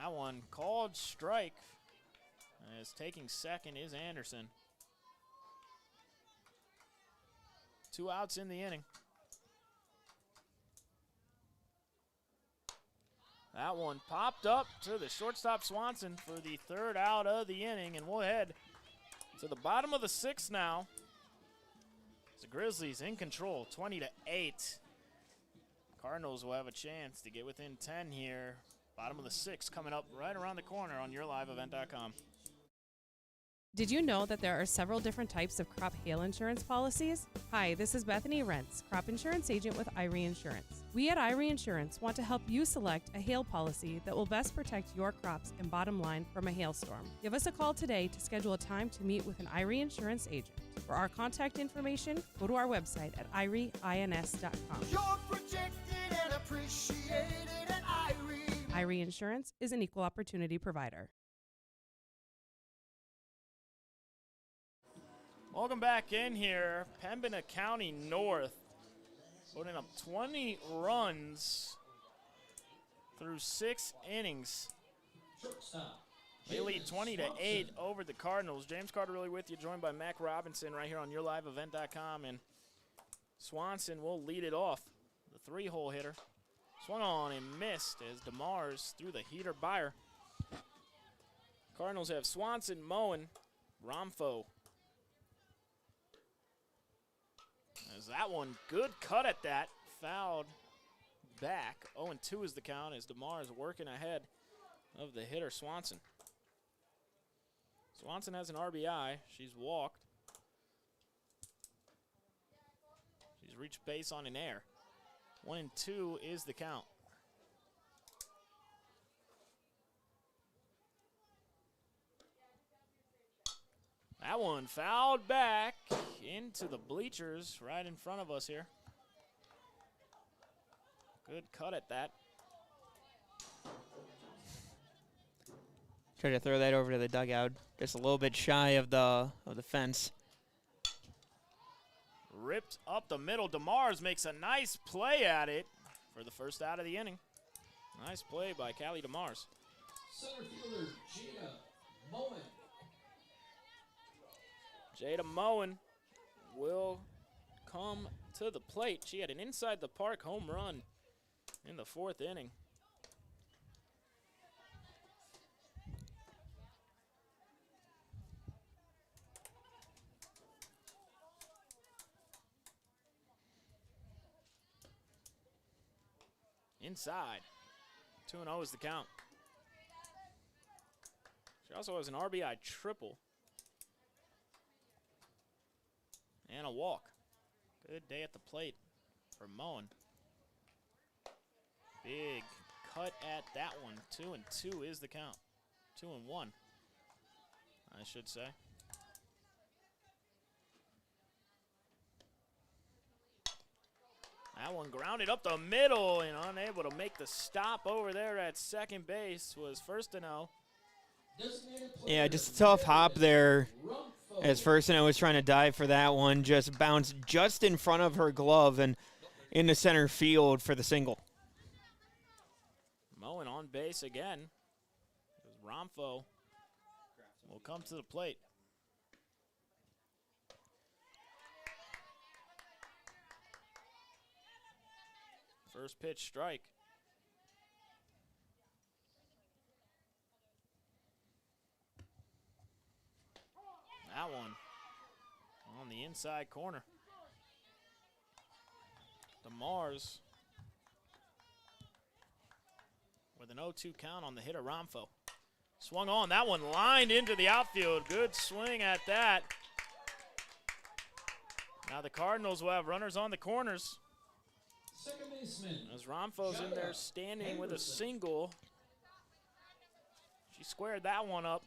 That one called strike. As taking second is Anderson. 2 outs in the inning. That one popped up to the shortstop Swanson for the 3rd out of the inning, and we'll head to the bottom of the 6th now. The Grizzlies in control, 20-8. Cardinals will have a chance to get within 10 here. Bottom of the 6th coming up right around the corner on YourLiveEvent.com. Did you know that there are several different types of crop hail insurance policies? Hi, this is Bethany Rentz, crop insurance agent with Irie Insurance. We at Irie Insurance want to help you select a hail policy that will best protect your crops and bottom line from a hailstorm. Give us a call today to schedule a time to meet with an Irie Insurance agent. For our contact information, go to our website at irieins.com. You're protected and appreciated at Irie. Irie Insurance is an equal opportunity provider. Welcome back in here. Pembina County North putting up 20 runs through 6 innings. They lead 20-8 over the Cardinals. James Carter really with you, joined by Mac Robinson right here on YourLiveEvent.com. And Swanson will lead it off, the 3-hole hitter. Swung on and missed as DeMars threw the heater by her. Cardinals have Swanson, Moen, Romfo. As that one, good cut at that, fouled back. 0-2 is the count as DeMars working ahead of the hitter, Swanson. Swanson has an RBI. She's walked. She's reached base on an error. 1-2 is the count. That one fouled back into the bleachers right in front of us here. Good cut at that. Try to throw that over to the dugout, just a little bit shy of the fence. Ripped up the middle. DeMars makes a nice play at it for the first out of the inning. Nice play by Callie DeMars. Center fielder Jada Moen. Jada Moen will come to the plate. She had an inside the park home run in the 4th inning. Inside. 2-0 is the count. She also has an RBI triple. And a walk. Good day at the plate for Moen. Big cut at that one. 2-2 is the count. 2-1, I should say. That one grounded up the middle and unable to make the stop over there at second base was 1-0. Yeah, just a tough hop there as First-0 was trying to dive for that one. Just bounced just in front of her glove and into center field for the single. Moen on base again. Romfo will come to the plate. First pitch strike. That one on the inside corner. DeMars with an 0-2 count on the hitter, Romfo. Swung on. That one lined into the outfield. Good swing at that. Now the Cardinals will have runners on the corners. Second baseman. As Romfo's in there standing with a single. She squared that one up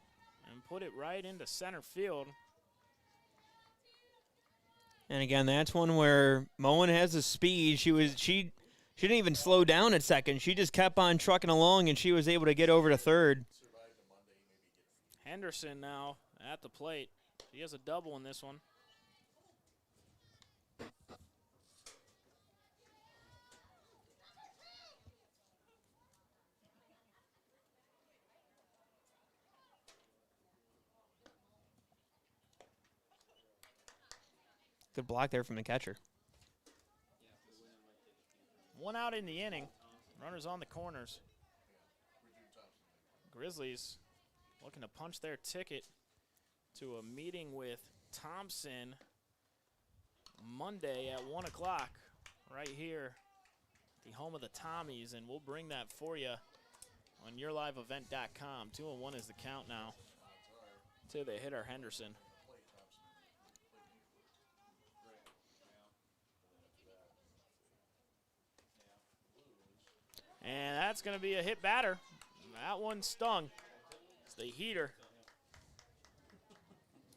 and put it right into center field. And again, that's one where Moen has the speed. She didn't even slow down at second. She just kept on trucking along, and she was able to get over to third. Henderson now at the plate. He has a double in this one. Good block there from the catcher. One out in the inning. Runners on the corners. Grizzlies looking to punch their ticket to a meeting with Thompson Monday at 1 o'clock right here, the home of the Tommies, and we'll bring that for you on yourliveevent.com. 2-1 is the count now to the hitter, Henderson. And that's going to be a hit batter. That one stung. It's the heater.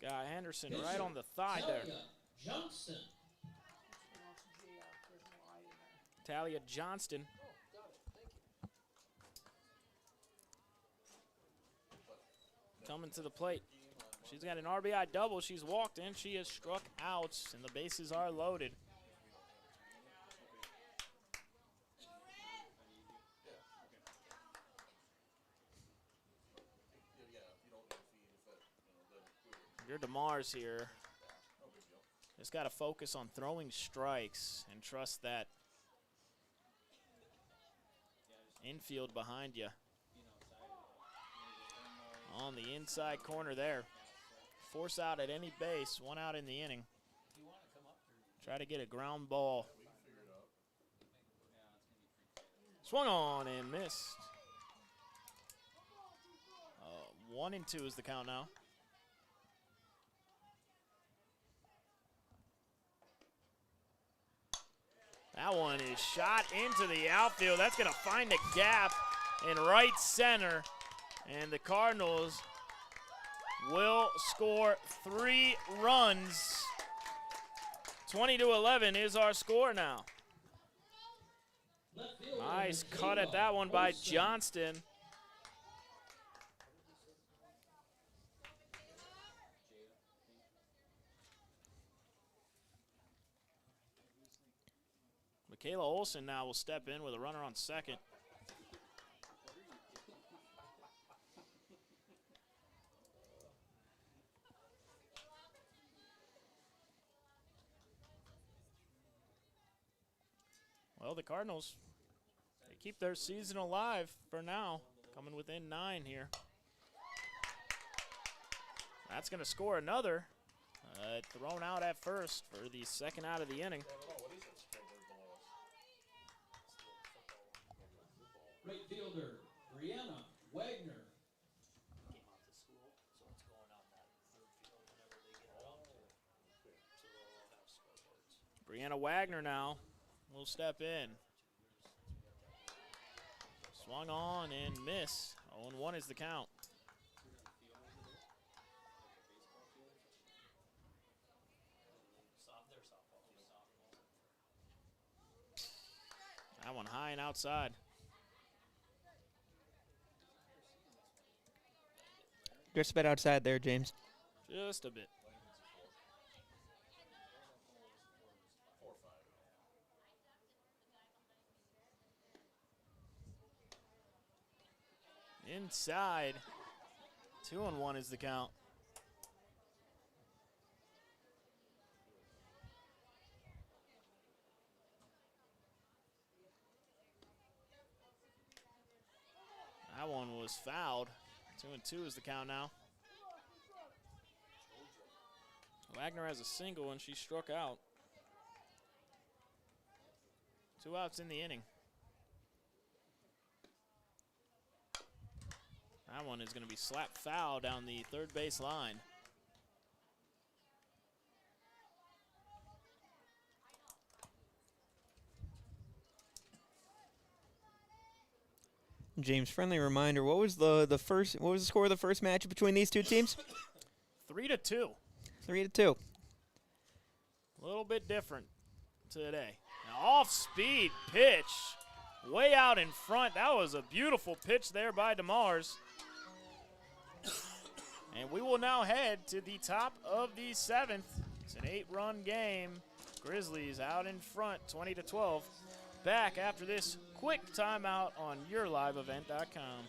Got Henderson right on the thigh there. Johnston. Talia Johnston. Coming to the plate. She's got an RBI double. She's walked in. She has struck out, and the bases are loaded. Your DeMars here. Just got to focus on throwing strikes and trust that infield behind you. On the inside corner there. Force out at any base, 1 out in the inning. Try to get a ground ball. Swung on and missed. 1-2 is the count now. That one is shot into the outfield. That's going to find a gap in right center. And the Cardinals will score 3 runs. 20-11 is our score now. Nice cut at that one by Johnston. Michaela Olsen now will step in with a runner on second. Well, the Cardinals, they keep their season alive for now, coming within 9 here. That's going to score another. Thrown out at first for the second out of the inning. Right fielder, Brianna Wagner. Brianna Wagner now will step in. Swung on and miss. 0-1 is the count. That one high and outside. Just a bit outside there, James. Just a bit. Inside. 2-1 is the count. That one was fouled. 2-2 is the count now. Wagner has a single and she struck out. 2 outs in the inning. That one is going to be slapped foul down the third base line. James, friendly reminder, what was the score of the first match between these two teams? 3-2. 3-2. A little bit different today. Now off-speed pitch, way out in front. That was a beautiful pitch there by DeMars. And we will now head to the top of the 7th. It's an 8-run game. Grizzlies out in front, 20-12. Back after this quick timeout on yourliveevent.com.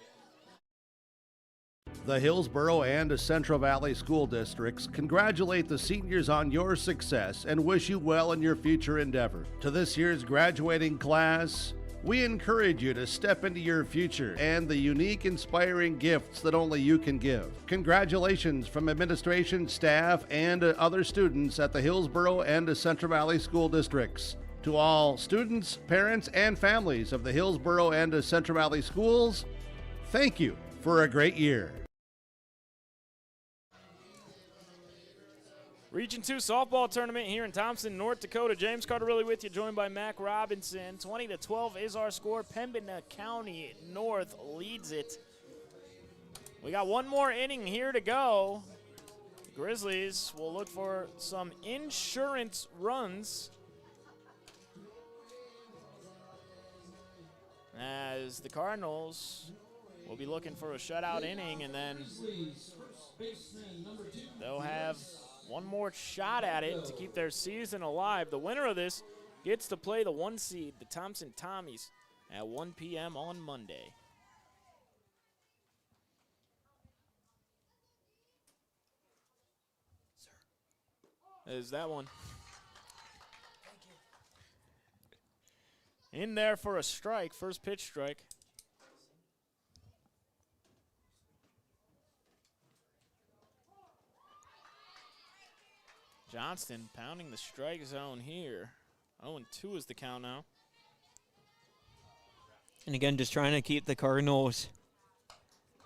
The Hillsborough and Central Valley School Districts congratulate the seniors on your success and wish you well in your future endeavor. To this year's graduating class, we encourage you to step into your future and the unique, inspiring gifts that only you can give. Congratulations from administration, staff, and other students at the Hillsborough and Central Valley School Districts. To all students, parents, and families of the Hillsborough and Central Valley Schools, thank you for a great year. Region 2 softball tournament here in Thompson, North Dakota. James Carterelli with you, joined by Mac Robinson. 20-12 is our score. Pembina County North leads it. We got one more inning here to go. Grizzlies will look for some insurance runs as the Cardinals will be looking for a shutout inning, and then they'll have one more shot at it to keep their season alive. The winner of this gets to play the 1 seed, the Thompson Tommies, at 1 p.m. on Monday. Is that one in there for a strike, first pitch strike. Johnston pounding the strike zone here. 0-2 is the count now. And again, just trying to keep the Cardinals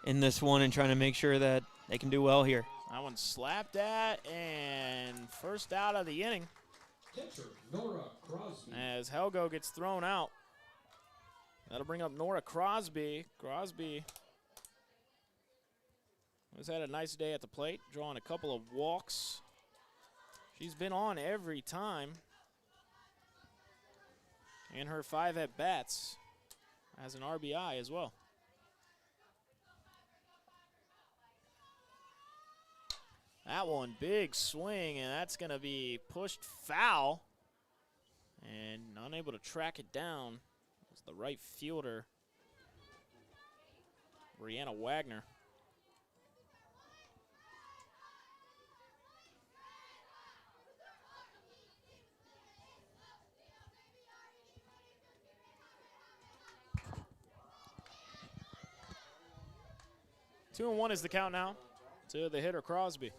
in this one and trying to make sure that they can do well here. That one slapped at, and first out of the inning Catcher, Nora Crosby. as Helgo gets thrown out. That'll bring up Nora Crosby. Crosby has had a nice day at the plate, drawing a couple of walks. She's been on every time. And her 5 at-bats as an RBI as well. That one, big swing, and that's going to be pushed foul. And unable to track it down was the right fielder, Brianna Wagner. Two and one is the count now to the hitter Crosby.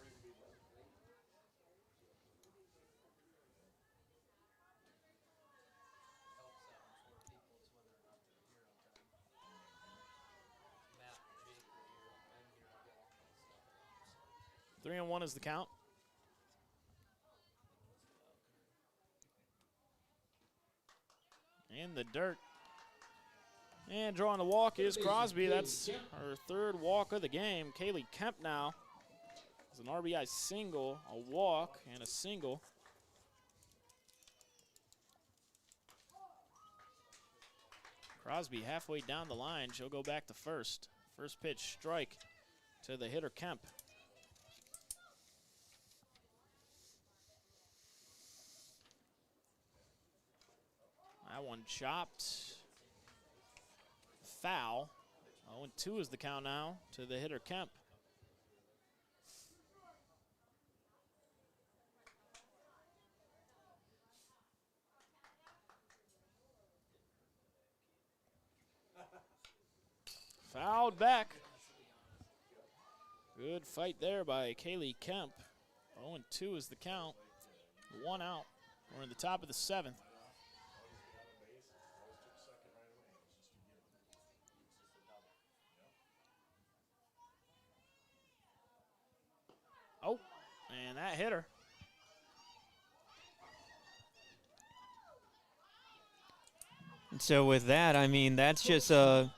Three and one is the count. In the dirt. And drawing the walk is Crosby. That's her 3rd walk of the game. Kaylee Kemp now is an RBI single, a walk, and a single. Crosby halfway down the line. She'll go back to first. First pitch strike to the hitter Kemp. That one chopped. Foul. 0-2 is the count now to the hitter Kemp. Fouled back. Good fight there by Kaylee Kemp. 0-2 is the count. 1 out. We're in the top of the 7th. Oh, and that hit her. And so with that, I mean, that's just a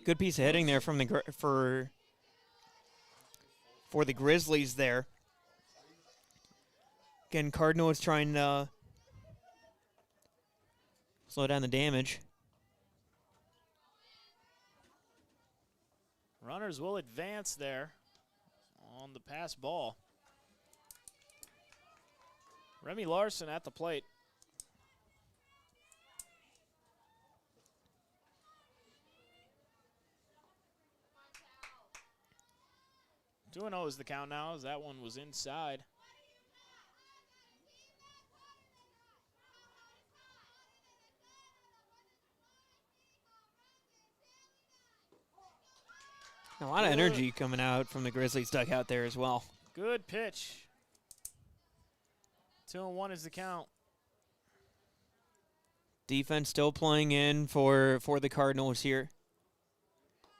good piece of hitting there from the for the Grizzlies there. Again, Cardinals trying to slow down the damage. Runners will advance there on the pass ball. Remy Larson at the plate. Two and 0 is the count now, as that one was inside. A lot of energy coming out from the Grizzlies dugout there as well. Good pitch. 2-1 is the count. Defense still playing in for the Cardinals here.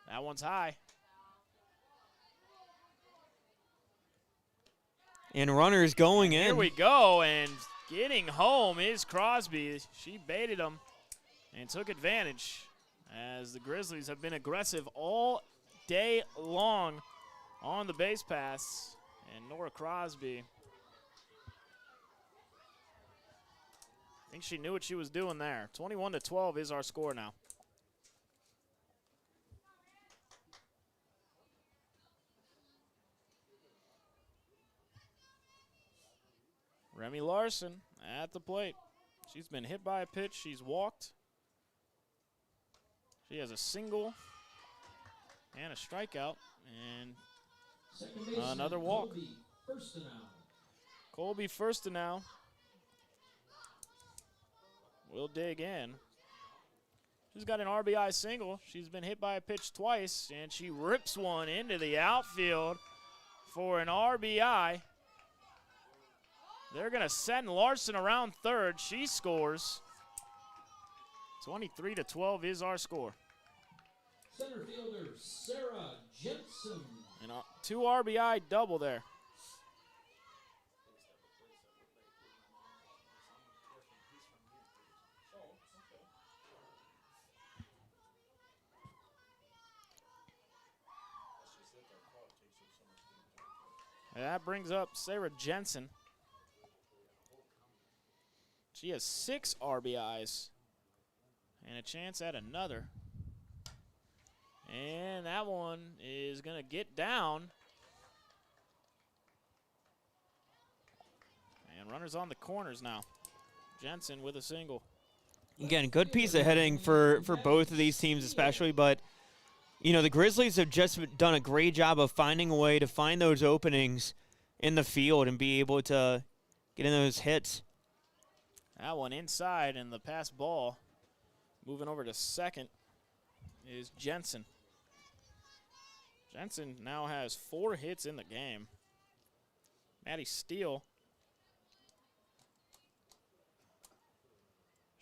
That one's high. And runners going in. Here we go, and getting home is Crosby. She baited him and took advantage, as the Grizzlies have been aggressive all day long on the base pass. And Nora Crosby, I think she knew what she was doing there. 21-12 is our score now. Remy Larson at the plate. She's been hit by a pitch. She's walked. She has a single and a strikeout, and another walk. Colby first to now. We'll dig in. She's got an RBI single. She's been hit by a pitch twice, and she rips one into the outfield for an RBI. They're going to send Larson around third. She scores. 23-12 is our score. Center fielder Sarah Jensen. And a 2 RBI double there. And that brings up Sarah Jensen. She has 6 RBIs and a chance at another. And that one is going to get down. And runners on the corners now. Jensen with a single. Again, good piece of hitting for both of these teams especially, but you know, the Grizzlies have just done a great job of finding a way to find those openings in the field and be able to get in those hits. That one inside, and the pass ball moving over to second is Jensen. Jensen now has 4 hits in the game. Maddie Steele.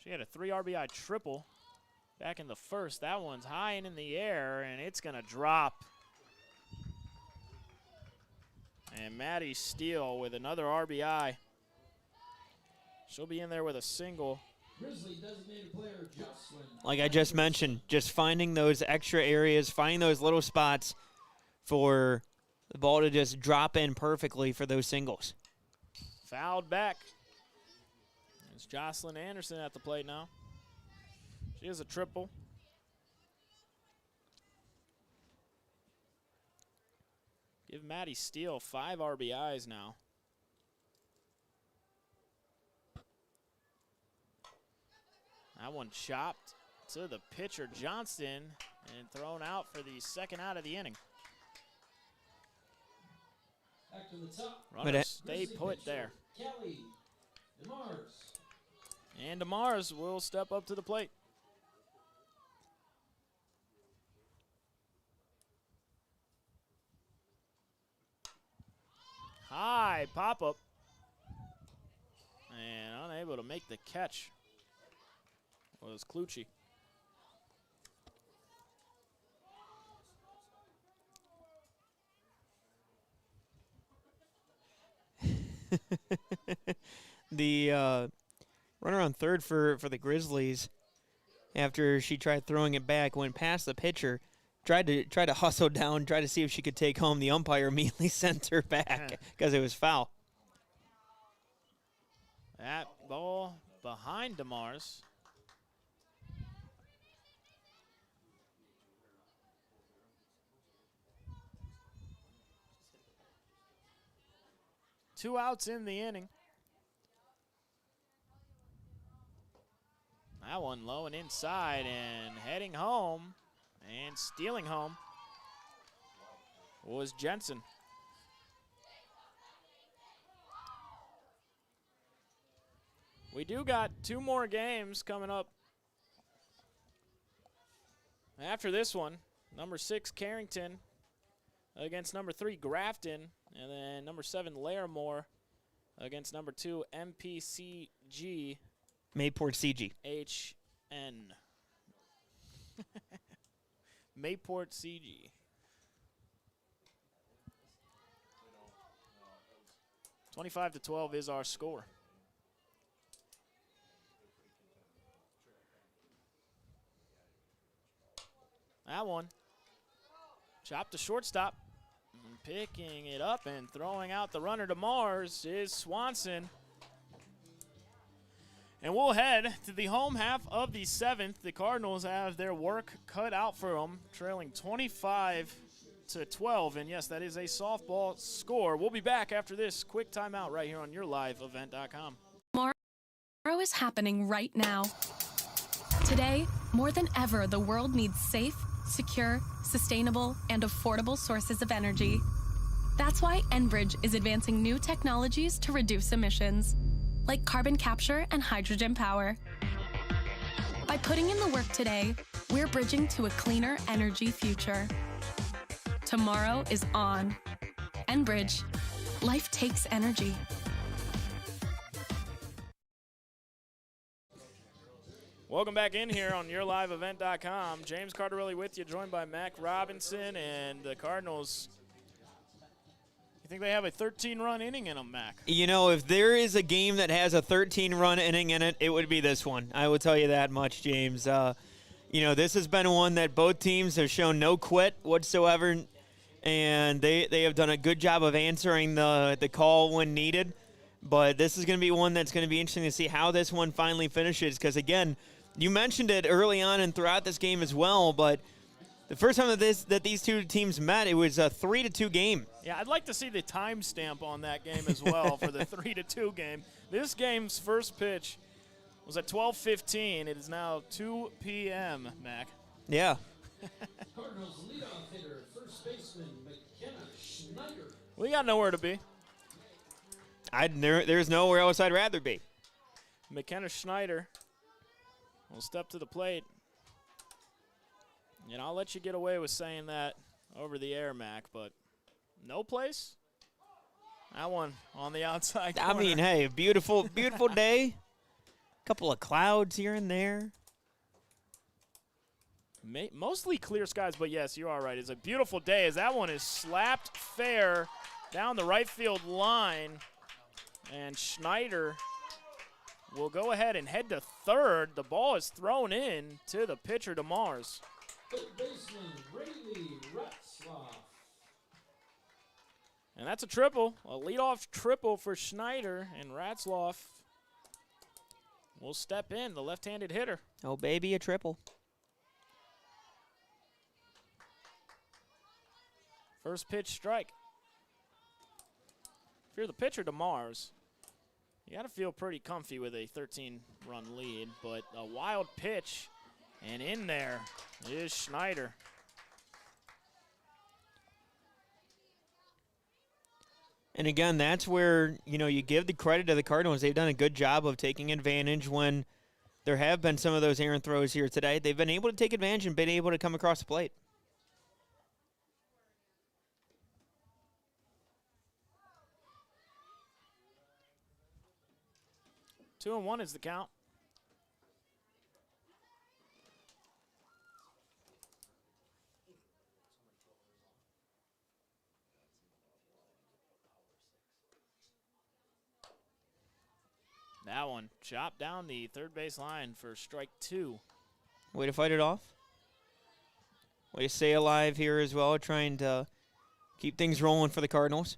She had a 3 RBI triple back in the first. That one's high and in the air, and it's going to drop. And Maddie Steele with another RBI. She'll be in there with a single. Grizzly designated player Jocelyn. Like I just mentioned, just finding those extra areas, finding those little spots for the ball to just drop in perfectly for those singles. Fouled back. It's Jocelyn Anderson at the plate now. She has a triple. Give Maddie Steele 5 RBIs now. That one chopped to the pitcher, Johnston, and thrown out for the second out of the inning. Back to the top. Runners stay put there. Kelly DeMars. And DeMars will step up to the plate. High pop-up. And unable to make the catch was Clucci. The runner on third for the Grizzlies, after she tried throwing it back, went past the pitcher, tried to hustle down, tried to see if she could take home. The umpire immediately sent her back because it was foul. That ball behind DeMars. Two outs in the inning. That one low and inside and heading home and stealing home was Jensen. We do got 2 more games coming up after this one. Number 6, Carrington against number 3, Grafton. And then number 7, Larimore against number 2, MPCG. Mayport CG. HN. Mayport CG. 25-12 is our score. That one. Chopped to shortstop. Picking it up and throwing out the runner to Mars is Swanson. And we'll head to the home half of the 7th. The Cardinals have their work cut out for them, trailing 25-12. And yes, that is a softball score. We'll be back after this quick timeout right here on YourLiveEvent.com. Tomorrow is happening right now. Today, more than ever, the world needs safe, secure, sustainable, and affordable sources of energy. That's why Enbridge is advancing new technologies to reduce emissions, like carbon capture and hydrogen power. By putting in the work today, we're bridging to a cleaner energy future. Tomorrow is on. Enbridge. Life takes energy. Welcome back in here on YourLiveEvent.com. James Cardarelli with you, joined by Mac Robinson, and the Cardinals. You think they have a 13-run inning in them, Mac? You know, if there is a game that has a 13-run inning in it, it would be this one. I will tell you that much, James. You know, this has been one that both teams have shown no quit whatsoever, and they have done a good job of answering the call when needed. But this is going to be one that's going to be interesting to see how this one finally finishes, because, again, you mentioned it early on and throughout this game as well, but the first time that these two teams met, it was a 3-2 game. Yeah, I'd like to see the timestamp on that game as well for the 3-2 game. This game's first pitch was at 12:15. It is now 2 p.m., Mac. Yeah. Cardinals leadoff hitter, first baseman McKenna Schneider. We got nowhere to be. There's nowhere else I'd rather be. McKenna Schneider will step to the plate. And I'll let you get away with saying that over the air, Mac, but no place? That one on the outside corner. I mean, hey, beautiful, beautiful day. Couple of clouds here and there. Mostly clear skies, but yes, you are right. It's a beautiful day as that one is slapped fair down the right field line. And Schneider will go ahead and head to third. The ball is thrown in to the pitcher, DeMars. Third baseman Rayleigh Ratzlaff. And that's a triple, a leadoff triple for Schneider, and Ratzlaff will step in, the left-handed hitter. Oh, baby, a triple. First pitch strike. If you're the pitcher, DeMars, you got to feel pretty comfy with a 13-run lead, but a wild pitch, and in there is Schneider. And again, that's where, you know, you give the credit to the Cardinals. They've done a good job of taking advantage when there have been some of those errant throws here today. They've been able to take advantage and been able to come across the plate. Two and one is the count. That one chopped down the third base line for strike two. Way to fight it off. Way to stay alive here as well, trying to keep things rolling for the Cardinals.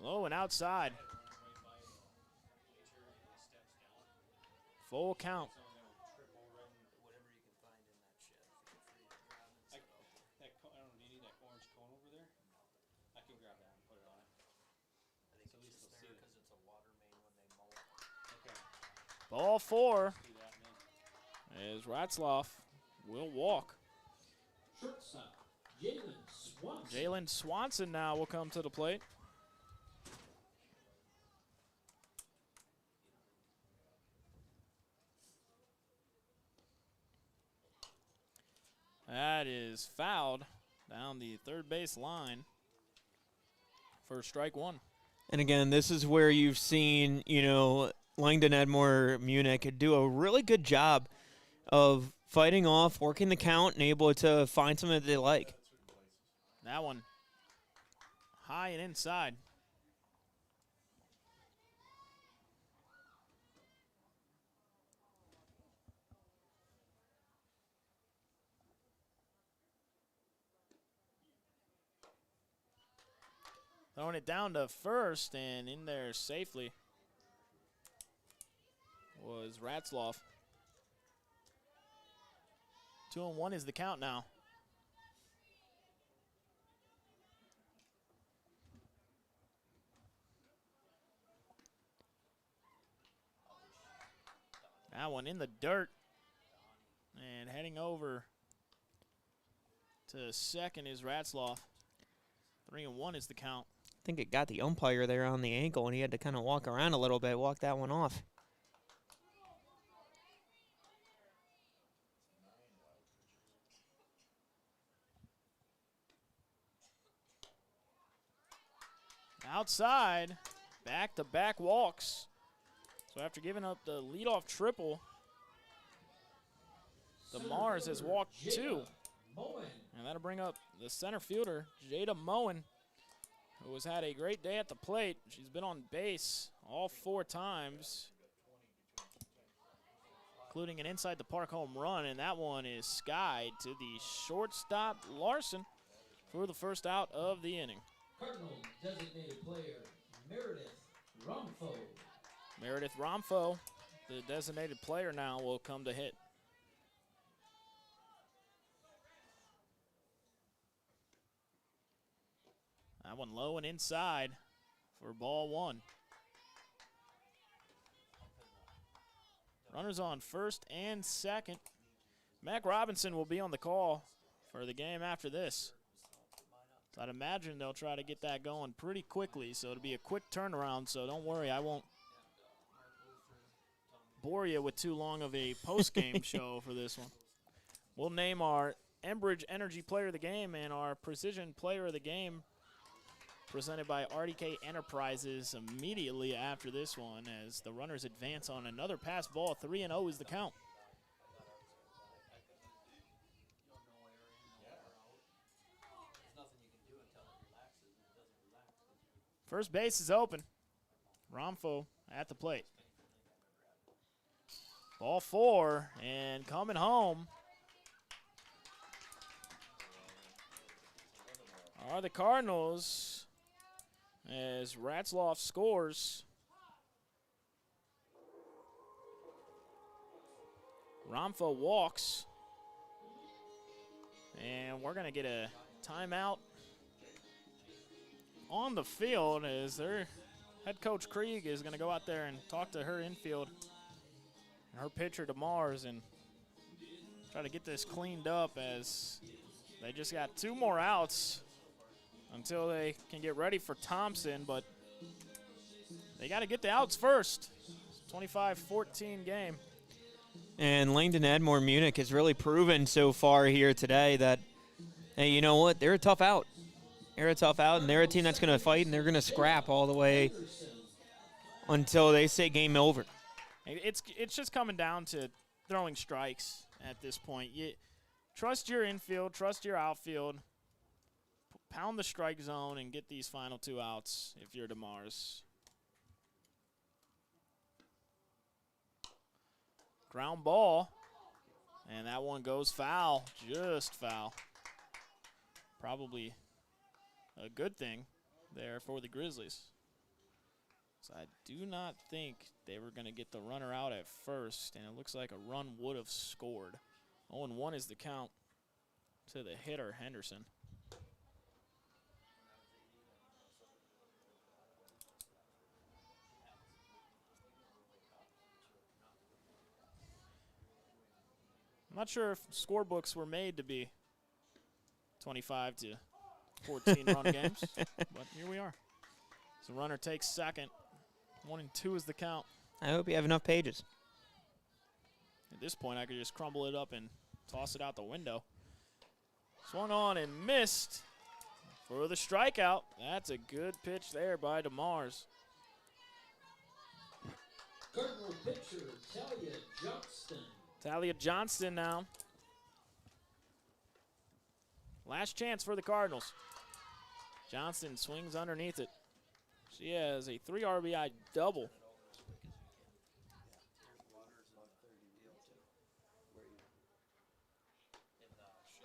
Low and outside. Full count. Ball four as Ratzlaff will walk. Shortstop, Jalen Swanson. Jalen Swanson now will come to the plate. That is fouled down the third base line for strike one. And again, this is where you've seen, you know, Langdon, Edmore, Munich do a really good job of fighting off, working the count, and able to find something that they like. That one high and inside. Throwing it down to first and in there safely was Ratzlaff. 2-1 is the count now. That one in the dirt. And heading over to second is Ratzlaff. 3-1 is the count. I think it got the umpire there on the ankle, and he had to kind of walk around a little bit, walk that one off. Outside, back-to-back walks. So after giving up the leadoff triple, DeMars has walked 2. And that'll bring up the center fielder, Jada Moen, who has had a great day at the plate. She's been on base all 4 times, including an inside the park home run, and that one is skied to the shortstop, Larson, for the first out of the inning. Cardinals designated player, Meredith Romfo. Meredith Romfo, the designated player now, will come to hit. That one low and inside for ball 1. Runners on first and second. Mac Robinson will be on the call for the game after this. So I'd imagine they'll try to get that going pretty quickly, so it'll be a quick turnaround, so don't worry, I won't bore you with too long of a post-game show for this one. We'll name our Enbridge Energy Player of the Game and our Precision Player of the Game presented by RDK Enterprises immediately after this one as the runners advance on another pass ball. 3-0 is the count. First base is open. Romfo at the plate. Ball 4 and coming home are the Cardinals as Ratzloff scores. Romfo walks. And we're going to get a timeout on the field as their head coach Krieg is going to go out there and talk to her infield, her pitcher DeMars, and try to get this cleaned up as they just got 2 more outs until they can get ready for Thompson, but they got to get the outs first. 25-14 game. And Langdon Edmore Munich has really proven so far here today that, hey, you know what? They're a tough out. They're a tough out, and they're a team that's going to fight, and they're going to scrap all the way until they say game over. It's just coming down to throwing strikes at this point. You trust your infield, trust your outfield, pound the strike zone, and get these final 2 outs if you're DeMars. Ground ball, and that one goes foul, just foul. Probably a good thing there for the Grizzlies. So I do not think they were going to get the runner out at first, and it looks like a run would have scored. 0-1 is the count to the hitter, Henderson. I'm not sure if scorebooks were made to be 25 to 14 run games, but here we are. So runner takes second. 1-2 is the count. I hope you have enough pages. At this point, I could just crumble it up and toss it out the window. Swung on and missed for the strikeout. That's a good pitch there by DeMars. Cardinal pitcher, Talia Johnston. Talia Johnston now. Last chance for the Cardinals. Johnston swings underneath it. She has a 3 RBI double.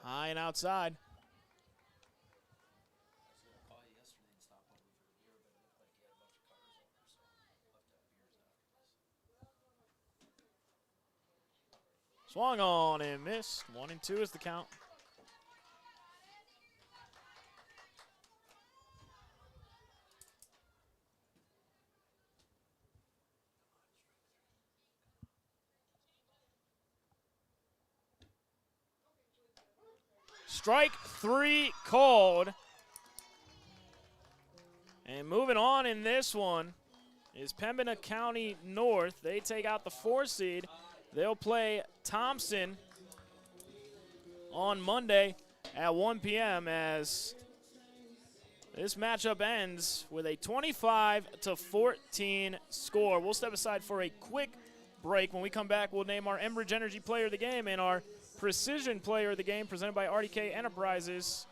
High and outside. Swung on and missed. 1-2 is the count. Strike 3 called. And moving on in this one is Pembina County North. They take out the 4 seed. They'll play Thompson on Monday at 1 p.m. as This matchup ends with a 25-14 score. We'll step aside for a quick break. When we come back, we'll name our Enbridge Energy Player of the Game and our Precision Player of the Game presented by RDK Enterprises.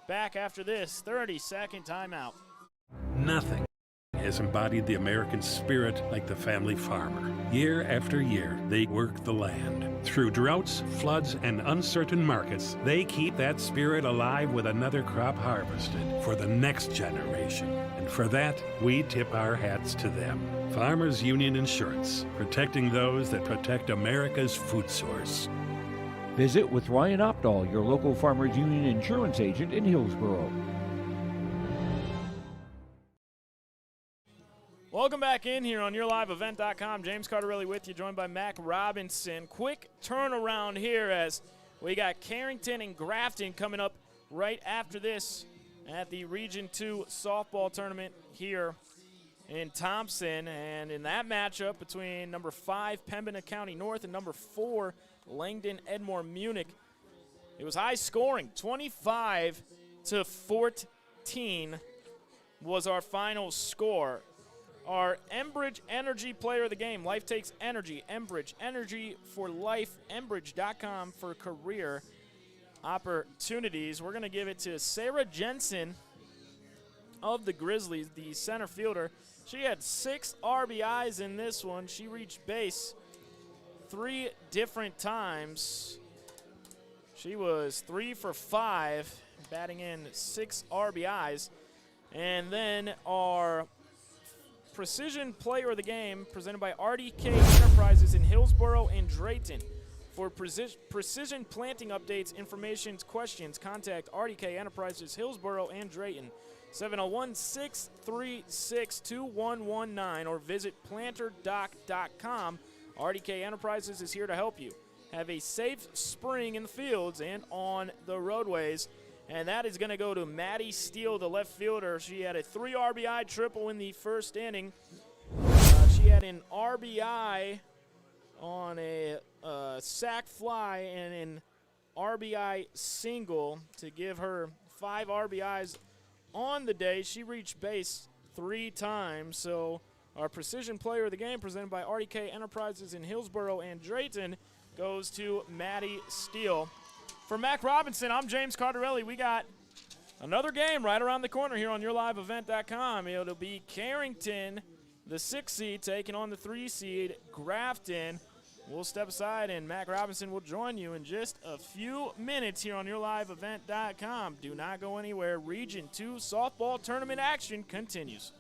Back after this 30-second timeout. Nothing has embodied the American spirit like the family farmer. Year after year, they work the land. Through droughts, floods, and uncertain markets, they keep that spirit alive with another crop harvested for the next generation. And for that, we tip our hats to them. Farmers Union Insurance, protecting those that protect America's food source. Visit with Ryan Opdahl, your local Farmers Union insurance agent in Hillsborough. Welcome back in here on YourLiveEvent.com. James Cardarelli with you, joined by Mac Robinson. Quick turnaround here as we got Carrington and Grafton coming up right after this at the Region 2 softball tournament here in Thompson. And in that matchup between number 5 Pembina County North and number 4 Langdon Edmore Munich, it was high scoring. 25-14 was our final score. Our Enbridge Energy Player of the Game. Life takes energy. Enbridge Energy for life. Enbridge.com for career opportunities. We're going to give it to Sarah Jensen of the Grizzlies, the center fielder. She had 6 RBIs in this one. She reached base 3 different times. She was 3 for 5, batting in 6 RBIs. And then our Precision Player of the Game presented by RDK Enterprises in Hillsborough and Drayton. For precision planting updates, information, questions, contact RDK Enterprises Hillsborough and Drayton, 701-636-2119, or visit planterdoc.com. RDK Enterprises is here to help you. Have a safe spring in the fields and on the roadways. And that is going to go to Maddie Steele, the left fielder. She had a 3 RBI triple in the first inning. She had an RBI on a sac fly and an RBI single to give her 5 RBIs on the day. She reached base 3 times. So our Precision Player of the Game presented by RDK Enterprises in Hillsborough and Drayton goes to Maddie Steele. For Mac Robinson, I'm James Cardarelli. We got another game right around the corner here on YourLiveEvent.com. It'll be Carrington, the 6 seed, taking on the 3 seed, Grafton. We'll step aside, and Mac Robinson will join you in just a few minutes here on YourLiveEvent.com. Do not go anywhere. Region 2 softball tournament action continues.